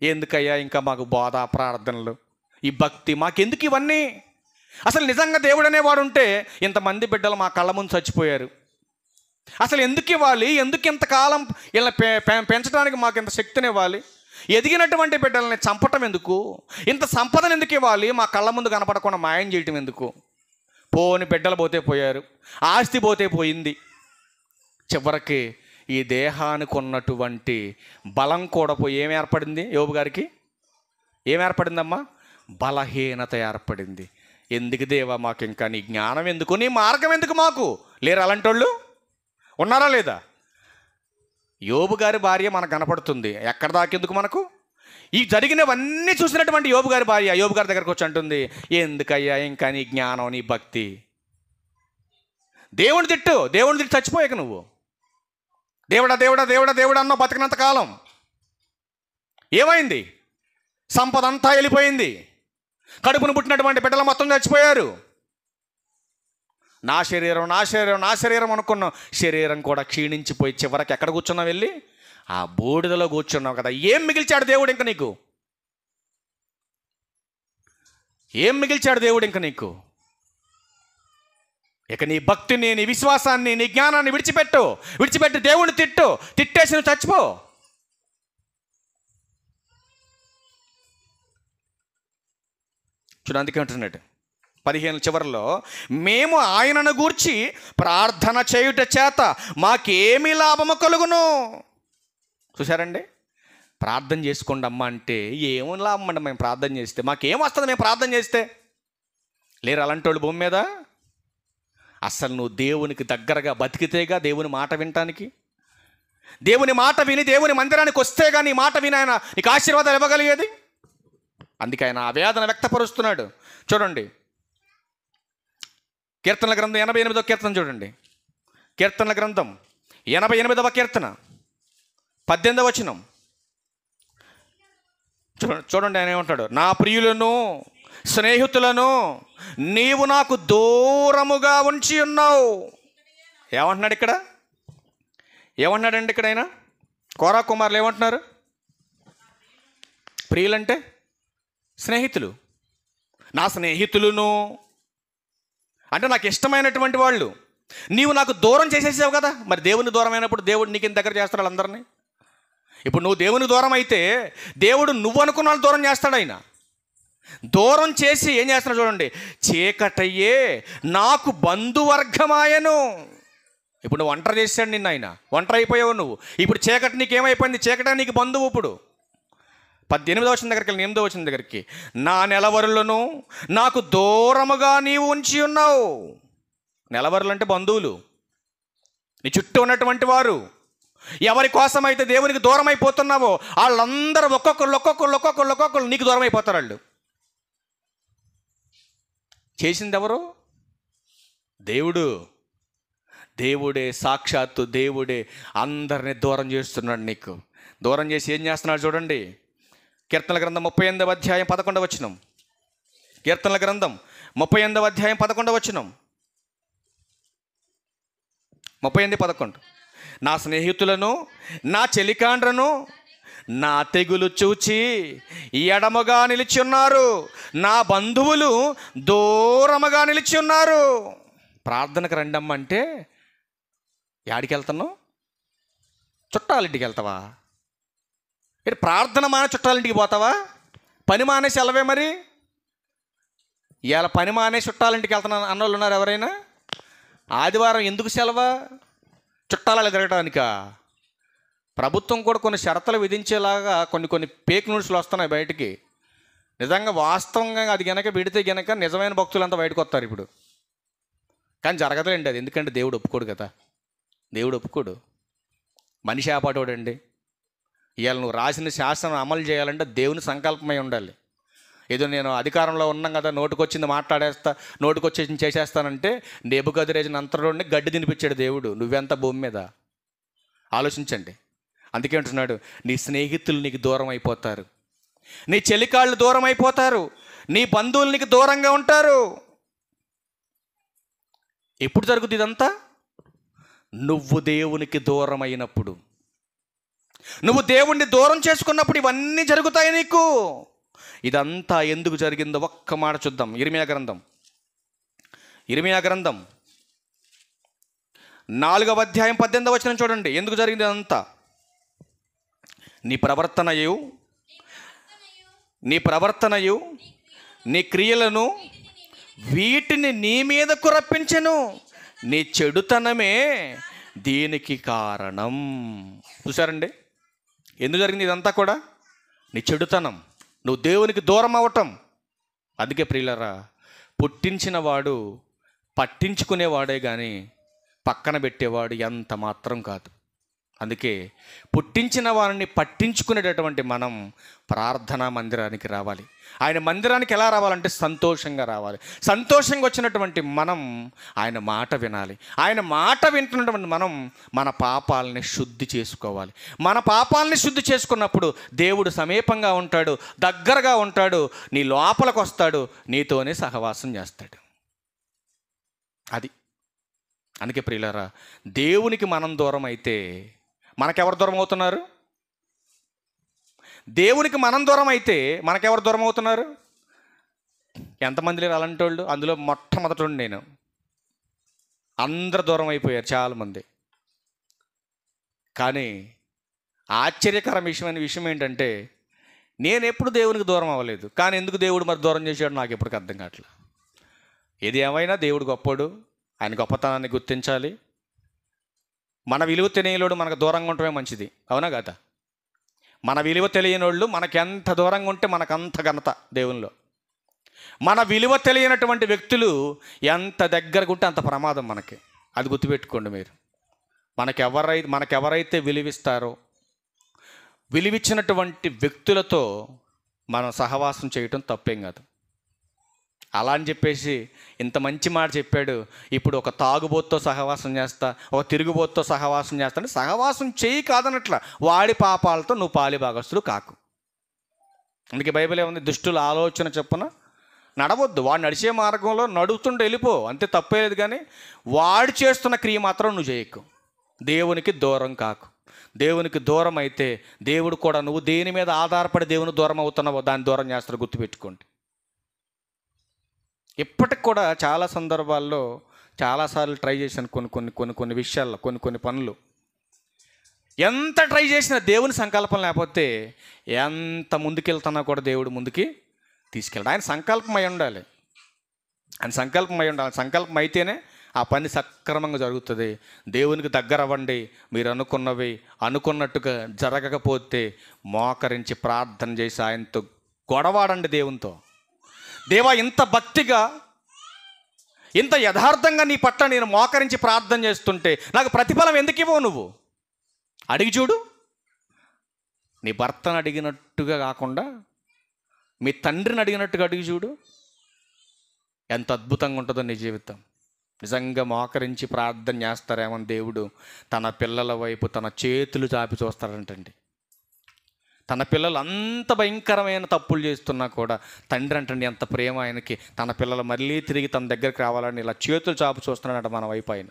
ఎందుకయ్యా ఇంకా మాకు బోధ, ప్రార్థనలు, ఈ భక్తి మాకెందుకు ఇవన్నీ? అసలు నిజంగా దేవుడు అనేవాడు ఉంటే ఇంతమంది బిడ్డలు మా కళ్ళ ముందు చచ్చిపోయారు. అసలు ఎందుకు ఇవ్వాలి? ఎందుకు ఇంతకాలం ఇలా పెంచడానికి మాకు ఇంత శక్తిని ఇవ్వాలి? ఎదిగినటువంటి బిడ్డల్ని చంపటం ఎందుకు? ఇంత సంపదను ఎందుకు ఇవ్వాలి? మా కళ్ళ ముందు కనపడకుండా మాయం చేయటం ఎందుకు? పోని బిడ్డలు పోతే పోయారు, ఆస్తి పోతే పోయింది, చివరికి ఈ దేహానికి ఉన్నటువంటి బలం కూడా పోయి ఏం ఏర్పడింది? యోబు గారికి ఏం ఏర్పడిందమ్మా? బలహీనత ఏర్పడింది. ఎందుకు దేవా మాకు ఇంకా నీ జ్ఞానం ఎందుకు, నీ మార్గం ఎందుకు మాకు? లేరు అలాంటి వాళ్ళు? ఉన్నారా లేదా? యోబు గారి భార్య మనకు కనపడుతుంది, ఎక్కడ దాకెందుకు మనకు? ఈ జరిగినవన్నీ చూసినటువంటి యోబు గారి భార్య యోబు గారి దగ్గరకు వచ్చి అంటుంది, ఎందుకయ్యా ఇంకా నీ జ్ఞానం, నీ భక్తి? దేవుని తిట్టి చచ్చిపోయాక నువ్వు దేవుడా దేవుడా దేవుడా దేవుడా అన్నావు బతికినంత కాలం. ఏమైంది? సంపద అంతా వెళ్ళిపోయింది, కడుపును పుట్టినటువంటి బిడ్డలు మొత్తం చచ్చిపోయారు. నా శరీరం నా శరీరం నా శరీరం అనుకున్నావు, శరీరం కూడా క్షీణించిపోయి చివరికి ఎక్కడ కూర్చున్నావు? వెళ్ళి ఆ బూడిదలో కూర్చున్నావు కదా. ఏం మిగిల్చాడు దేవుడు ఇంకా నీకు? ఏం మిగిల్చాడు దేవుడు ఇంకా నీకు? ఇక నీ భక్తిని, నీ విశ్వాసాన్ని, నీ జ్ఞానాన్ని విడిచిపెట్టి దేవుడిని తిట్టేసి నువ్వు చచ్చిపో. చూడందుకే ఉంటున్నాడు 15 చివరిలో, మేము ఆయనను గూర్చి ప్రార్థన చేయుట చేత మాకేమీ లాభము కలుగును. చూసారండి, ప్రార్థన చేసుకోండి అమ్మ అంటే ఏమో లాభం అండి. మేము ప్రార్థన చేస్తే మాకేం వస్తుంది? మేము ప్రార్థన చేస్తే లేరు అలాంటి వాళ్ళు భూమి మీద. అసలు నువ్వు దేవునికి దగ్గరగా బతికితేగా దేవుని మాట వినటానికి, దేవుని మాట విని దేవుని మందిరానికి వస్తేగా నీ మాట విని ఆయన నీకు ఆశీర్వాదాలు ఇవ్వగలిగేది. అందుకే ఆయన ఆ వేదన వ్యక్తపరుస్తున్నాడు. చూడండి, కీర్తనల గ్రంథం 88వ కీర్తన చూడండి. కీర్తనల గ్రంథం 88వ కీర్తన 18వ వచనం చూడండి. ఆయన ఏమంటాడు? నా ప్రియులను స్నేహితులను నీవు నాకు దూరముగా ఉంచి ఉన్నావు. ఏమంటున్నాడు ఇక్కడ? ఏమంటున్నాడండి ఇక్కడ ఆయన? కోరా కుమారులు ఏమంటున్నారు? ప్రియులంటే స్నేహితులు. నా స్నేహితులను అంటే నాకు ఇష్టమైనటువంటి వాళ్ళు నీవు నాకు దూరం చేసేసావు కదా. మరి దేవుని దూరం అయినప్పుడు దేవుడు నీకు దగ్గర చేస్తాడు వాళ్ళందరినీ. ఇప్పుడు నువ్వు దేవుని దూరం అయితే దేవుడు నువ్వు అనుకున్న వాళ్ళు దూరం చేస్తాడు. ఆయన దూరం చేసి ఏం చేస్తున్నాడు చూడండి. చీకటయ్యే నాకు బంధువర్గమాయను. ఇప్పుడు నువ్వు ఒంటరి చేశాడు నిన్ను ఆయన, ఒంటరి అయిపోయావు నువ్వు. ఇప్పుడు చీకటి నీకేమైపోయింది? చీకట నీకు బంధువు. ఇప్పుడు 18వ వచనం దగ్గరికి, 8వ వచనం దగ్గరికి, నా నెలవరులను నాకు దూరముగా నీవు ఉంచి ఉన్నావు. నెలవరులు అంటే బంధువులు, నీ చుట్టూ ఉన్నటువంటి వారు. ఎవరి కోసం అయితే దేవునికి దూరం అయిపోతున్నావో వాళ్ళందరూ ఒక్కొక్కరు నీకు దూరం అయిపోతారు. వాళ్ళు చేసింది ఎవరు? దేవుడు. దేవుడే, సాక్షాత్తు దేవుడే అందరినీ దూరం చేస్తున్నాడు. నీకు దూరం చేసి ఏం చేస్తున్నాడు చూడండి. కీర్తనల గ్రంథం 38వ అధ్యాయం 11వ వచనం. కీర్తనల గ్రంథం 38వ అధ్యాయం 11వ వచనం. 38:11. నా స్నేహితులను నా చెలికాండ్రను నా తెగులు చూచి ఎడమగా నిలిచి ఉన్నారు, నా బంధువులు దూరముగా నిలిచి ఉన్నారు. ప్రార్థనకు రండమ్మ అంటే యాడికి వెళ్తున్నావు? చుట్టాలింటికి వెళ్తావా? ప్రార్థన మానే చుట్టాలింటికి పోతావా? పని మానేసి వెళ్ళవే. మరి ఇవాళ పని మానే చుట్టాలింటికి వెళ్తున్నా అన్నోళ్ళు ఉన్నారు ఎవరైనా? ఆదివారం ఎందుకు సెలవా? చుట్టాల తిరగటానికా? ప్రభుత్వం కూడా కొన్ని షరతులు విధించేలాగా కొన్ని ఫేక్ న్యూస్లు వస్తున్నాయి బయటికి. నిజంగా వాస్తవంగా అది గనక విడితే గనక నిజమైన భక్తులంతా బయటకు వస్తారు ఇప్పుడు. కానీ జరగదులేండి అది. ఎందుకంటే దేవుడు ఒప్పుకోడు కదా. దేవుడు ఒప్పుకోడు. మనిషి ఆపాటోడండి. ఇవాళ నువ్వు రాసిన శాసనం అమలు చేయాలంటే దేవుని సంకల్పమై ఉండాలి. ఏదో నేను అధికారంలో ఉన్నాం కదా, నోటుకొచ్చింది మాట్లాడేస్తా, నోటుకొచ్చేసింది చేసేస్తానంటే నెబుకద్నెజరు అంతలోనే గడ్డి తినిపించాడు దేవుడు. నువ్వెంత భూమి మీద ఆలోచించండి. అందుకే అంటున్నాడు, నీ స్నేహితులు నీకు దూరం అయిపోతారు, నీ చెలికాళ్ళు దూరం అయిపోతారు, నీ బంధువులు నీకు దూరంగా ఉంటారు. ఎప్పుడు జరుగుతుంది ఇదంతా? నువ్వు దేవునికి దూరం అయినప్పుడు, నువ్వు దేవుణ్ణి దూరం చేసుకున్నప్పుడు ఇవన్నీ జరుగుతాయి నీకు. ఇదంతా ఎందుకు జరిగిందో ఒక్క మాట చూద్దాం. ఇర్మియా గ్రంథం 4వ అధ్యాయం 18వ వచనం చూడండి. ఎందుకు జరిగింది ఇదంతా? నీ ప్రవర్తనయు నీ క్రియలను వీటిని నీ మీదకు రప్పించెను, నీ చెడుతనమే దీనికి కారణం. చూసారండి ఎందుకు జరిగింది ఇదంతా కూడా? నీ చెడుతనం, నువ్వు దేవునికి దూరం అవ్వటం. అందుకే ప్రియులరా, పుట్టించిన వాడు పట్టించుకునేవాడే కానీ పక్కన పెట్టేవాడు ఎంత మాత్రం కాదు. అందుకే పుట్టించిన వారిని పట్టించుకునేటటువంటి మనం ప్రార్థనా మందిరానికి రావాలి. ఆయన మందిరానికి ఎలా రావాలంటే సంతోషంగా రావాలి. సంతోషంగా వచ్చినటువంటి మనం ఆయన మాట వినాలి. ఆయన మాట వింటున్నటువంటి మనం మన పాపాలని శుద్ధి చేసుకోవాలి. మన పాపాలని శుద్ధి చేసుకున్నప్పుడు దేవుడు సమీపంగా ఉంటాడు, దగ్గరగా ఉంటాడు, నీ లోపలికి వస్తాడు, నీతోనే సహవాసం చేస్తాడు. అది అందుకే ప్రియులారా, దేవునికి మనం దూరం అయితే మనకెవరు దూరం అవుతున్నారు? దేవునికి మనం దూరం అయితే మనకెవరు దూరం అవుతున్నారు? ఎంతమంది లేరు అలాంటి వాళ్ళు? అందులో మొట్టమొదటి నేను. అందరు దూరం అయిపోయారు చాలామంది. కానీ ఆశ్చర్యకరమైన విషయం ఏంటంటే, నేను ఎప్పుడు దేవునికి దూరం అవ్వలేదు. కానీ ఎందుకు దేవుడు మరి దూరం చేశాడు నాకు ఎప్పటికీ అర్థం కావట్లేదు. ఏది ఏమైనా దేవుడు గొప్పడు, ఆయన గొప్పతనాన్ని గుర్తించాలి. మన విలువ తెలియనోడు మనకు దూరంగా ఉండటమే మంచిది, అవునా కదా? మన విలువ తెలియనోళ్ళు మనకి ఎంత దూరంగా ఉంటే మనకంత ఘనత దేవునిలో. మన విలువ తెలియనటువంటి వ్యక్తులు ఎంత దగ్గరకు ఉంటే అంత ప్రమాదం మనకి. అది గుర్తుపెట్టుకోండి మీరు. మనకెవరైతే విలువిస్తారో, విలువిచ్చినటువంటి వ్యక్తులతో మనం సహవాసం చేయటం తప్పేం కాదు. అలా అని చెప్పేసి ఇంత మంచి మాట చెప్పాడు, ఇప్పుడు ఒక తాగుబోతుతో సహవాసం చేస్తా, ఒక తిరుగుబోతుతో సహవాసం చేస్తా అంటే సహవాసం చేయి కాదనట్ల, వాడి పాపాలతో నువ్వు పాలి భాగస్తులు కాకు. అందుకే బైబిల్ ఏముంది, దుష్టుల ఆలోచన చొప్పున నడవద్దు. వాడు నడిచే మార్గంలో నడుస్తుంటే వెళ్ళిపో, అంతే, తప్పేలేదు. కానీ వాడు చేస్తున్న క్రియ మాత్రం నువ్వు చేయకు. దేవునికి దూరం కాకు. దేవునికి దూరం అయితే దేవుడు కూడా, నువ్వు దేని మీద ఆధారపడి దేవుని దూరం అవుతున్నావో దాన్ని దూరం చేస్తాడు. గుర్తుపెట్టుకోండి. ఇప్పటికి కూడా చాలా సందర్భాల్లో చాలాసార్లు ట్రై చేశాను కొన్ని విషయాల్లో, కొన్ని పనులు. ఎంత ట్రై చేసినా దేవుని సంకల్పం లేకపోతే ఎంత ముందుకెళ్తున్నా కూడా దేవుడు ముందుకి తీసుకెళ్ళాడు. ఆయన సంకల్పం అయి ఉండాలి. సంకల్పం అయితేనే ఆ పని సక్రమంగా జరుగుతుంది. దేవునికి దగ్గర అవ్వండి. మీరు అనుకున్నట్టుగా జరగకపోతే మోకరించి ప్రార్థన చేసి ఆయనతో గొడవాడండి దేవునితో. దేవా, ఇంత భక్తిగా, ఇంత యథార్థంగా నీ పట్ల నేను మోకరించి ప్రార్థన చేస్తుంటే నాకు ప్రతిఫలం ఎందుకు ఇవ్వవు నువ్వు? అడిగి చూడు. నీ భర్తను అడిగినట్టుగా కాకుండా మీ తండ్రిని అడిగినట్టుగా అడిగి చూడు. ఎంత అద్భుతంగా ఉంటుందో నీ జీవితం. నిజంగా మోకరించి ప్రార్థన చేస్తారేమో దేవుడు తన పిల్లల వైపు తన చేతులు చాపి చూస్తాడంటండి. తన పిల్లలు అంత భయంకరమైన తప్పులు చేస్తున్నా కూడా తండ్రి అంటండి ఎంత ప్రేమ ఆయనకి, తన పిల్లలు మళ్ళీ తిరిగి తన దగ్గరికి రావాలని ఇలా చేతులు చాపు చూస్తున్నాడంట మన వైపు ఆయన.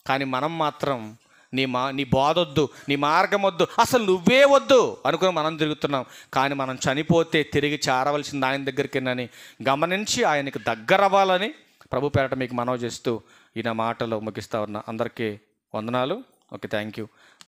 కానీ మనం మాత్రం నీ బోధొద్దు, నీ మార్గం వద్దు, అసలు నువ్వే వద్దు అనుకుని మనం తిరుగుతున్నాం. కానీ మనం చనిపోతే తిరిగి చేరవలసింది ఆయన దగ్గరికినని గమనించి ఆయనకి దగ్గర అవ్వాలని ప్రభు పేరట మీకు మనవి చేస్తూ ఈ నా మాటలు ముగిస్తా ఉన్నా. అందరికీ వందనాలు. Okay, thank you.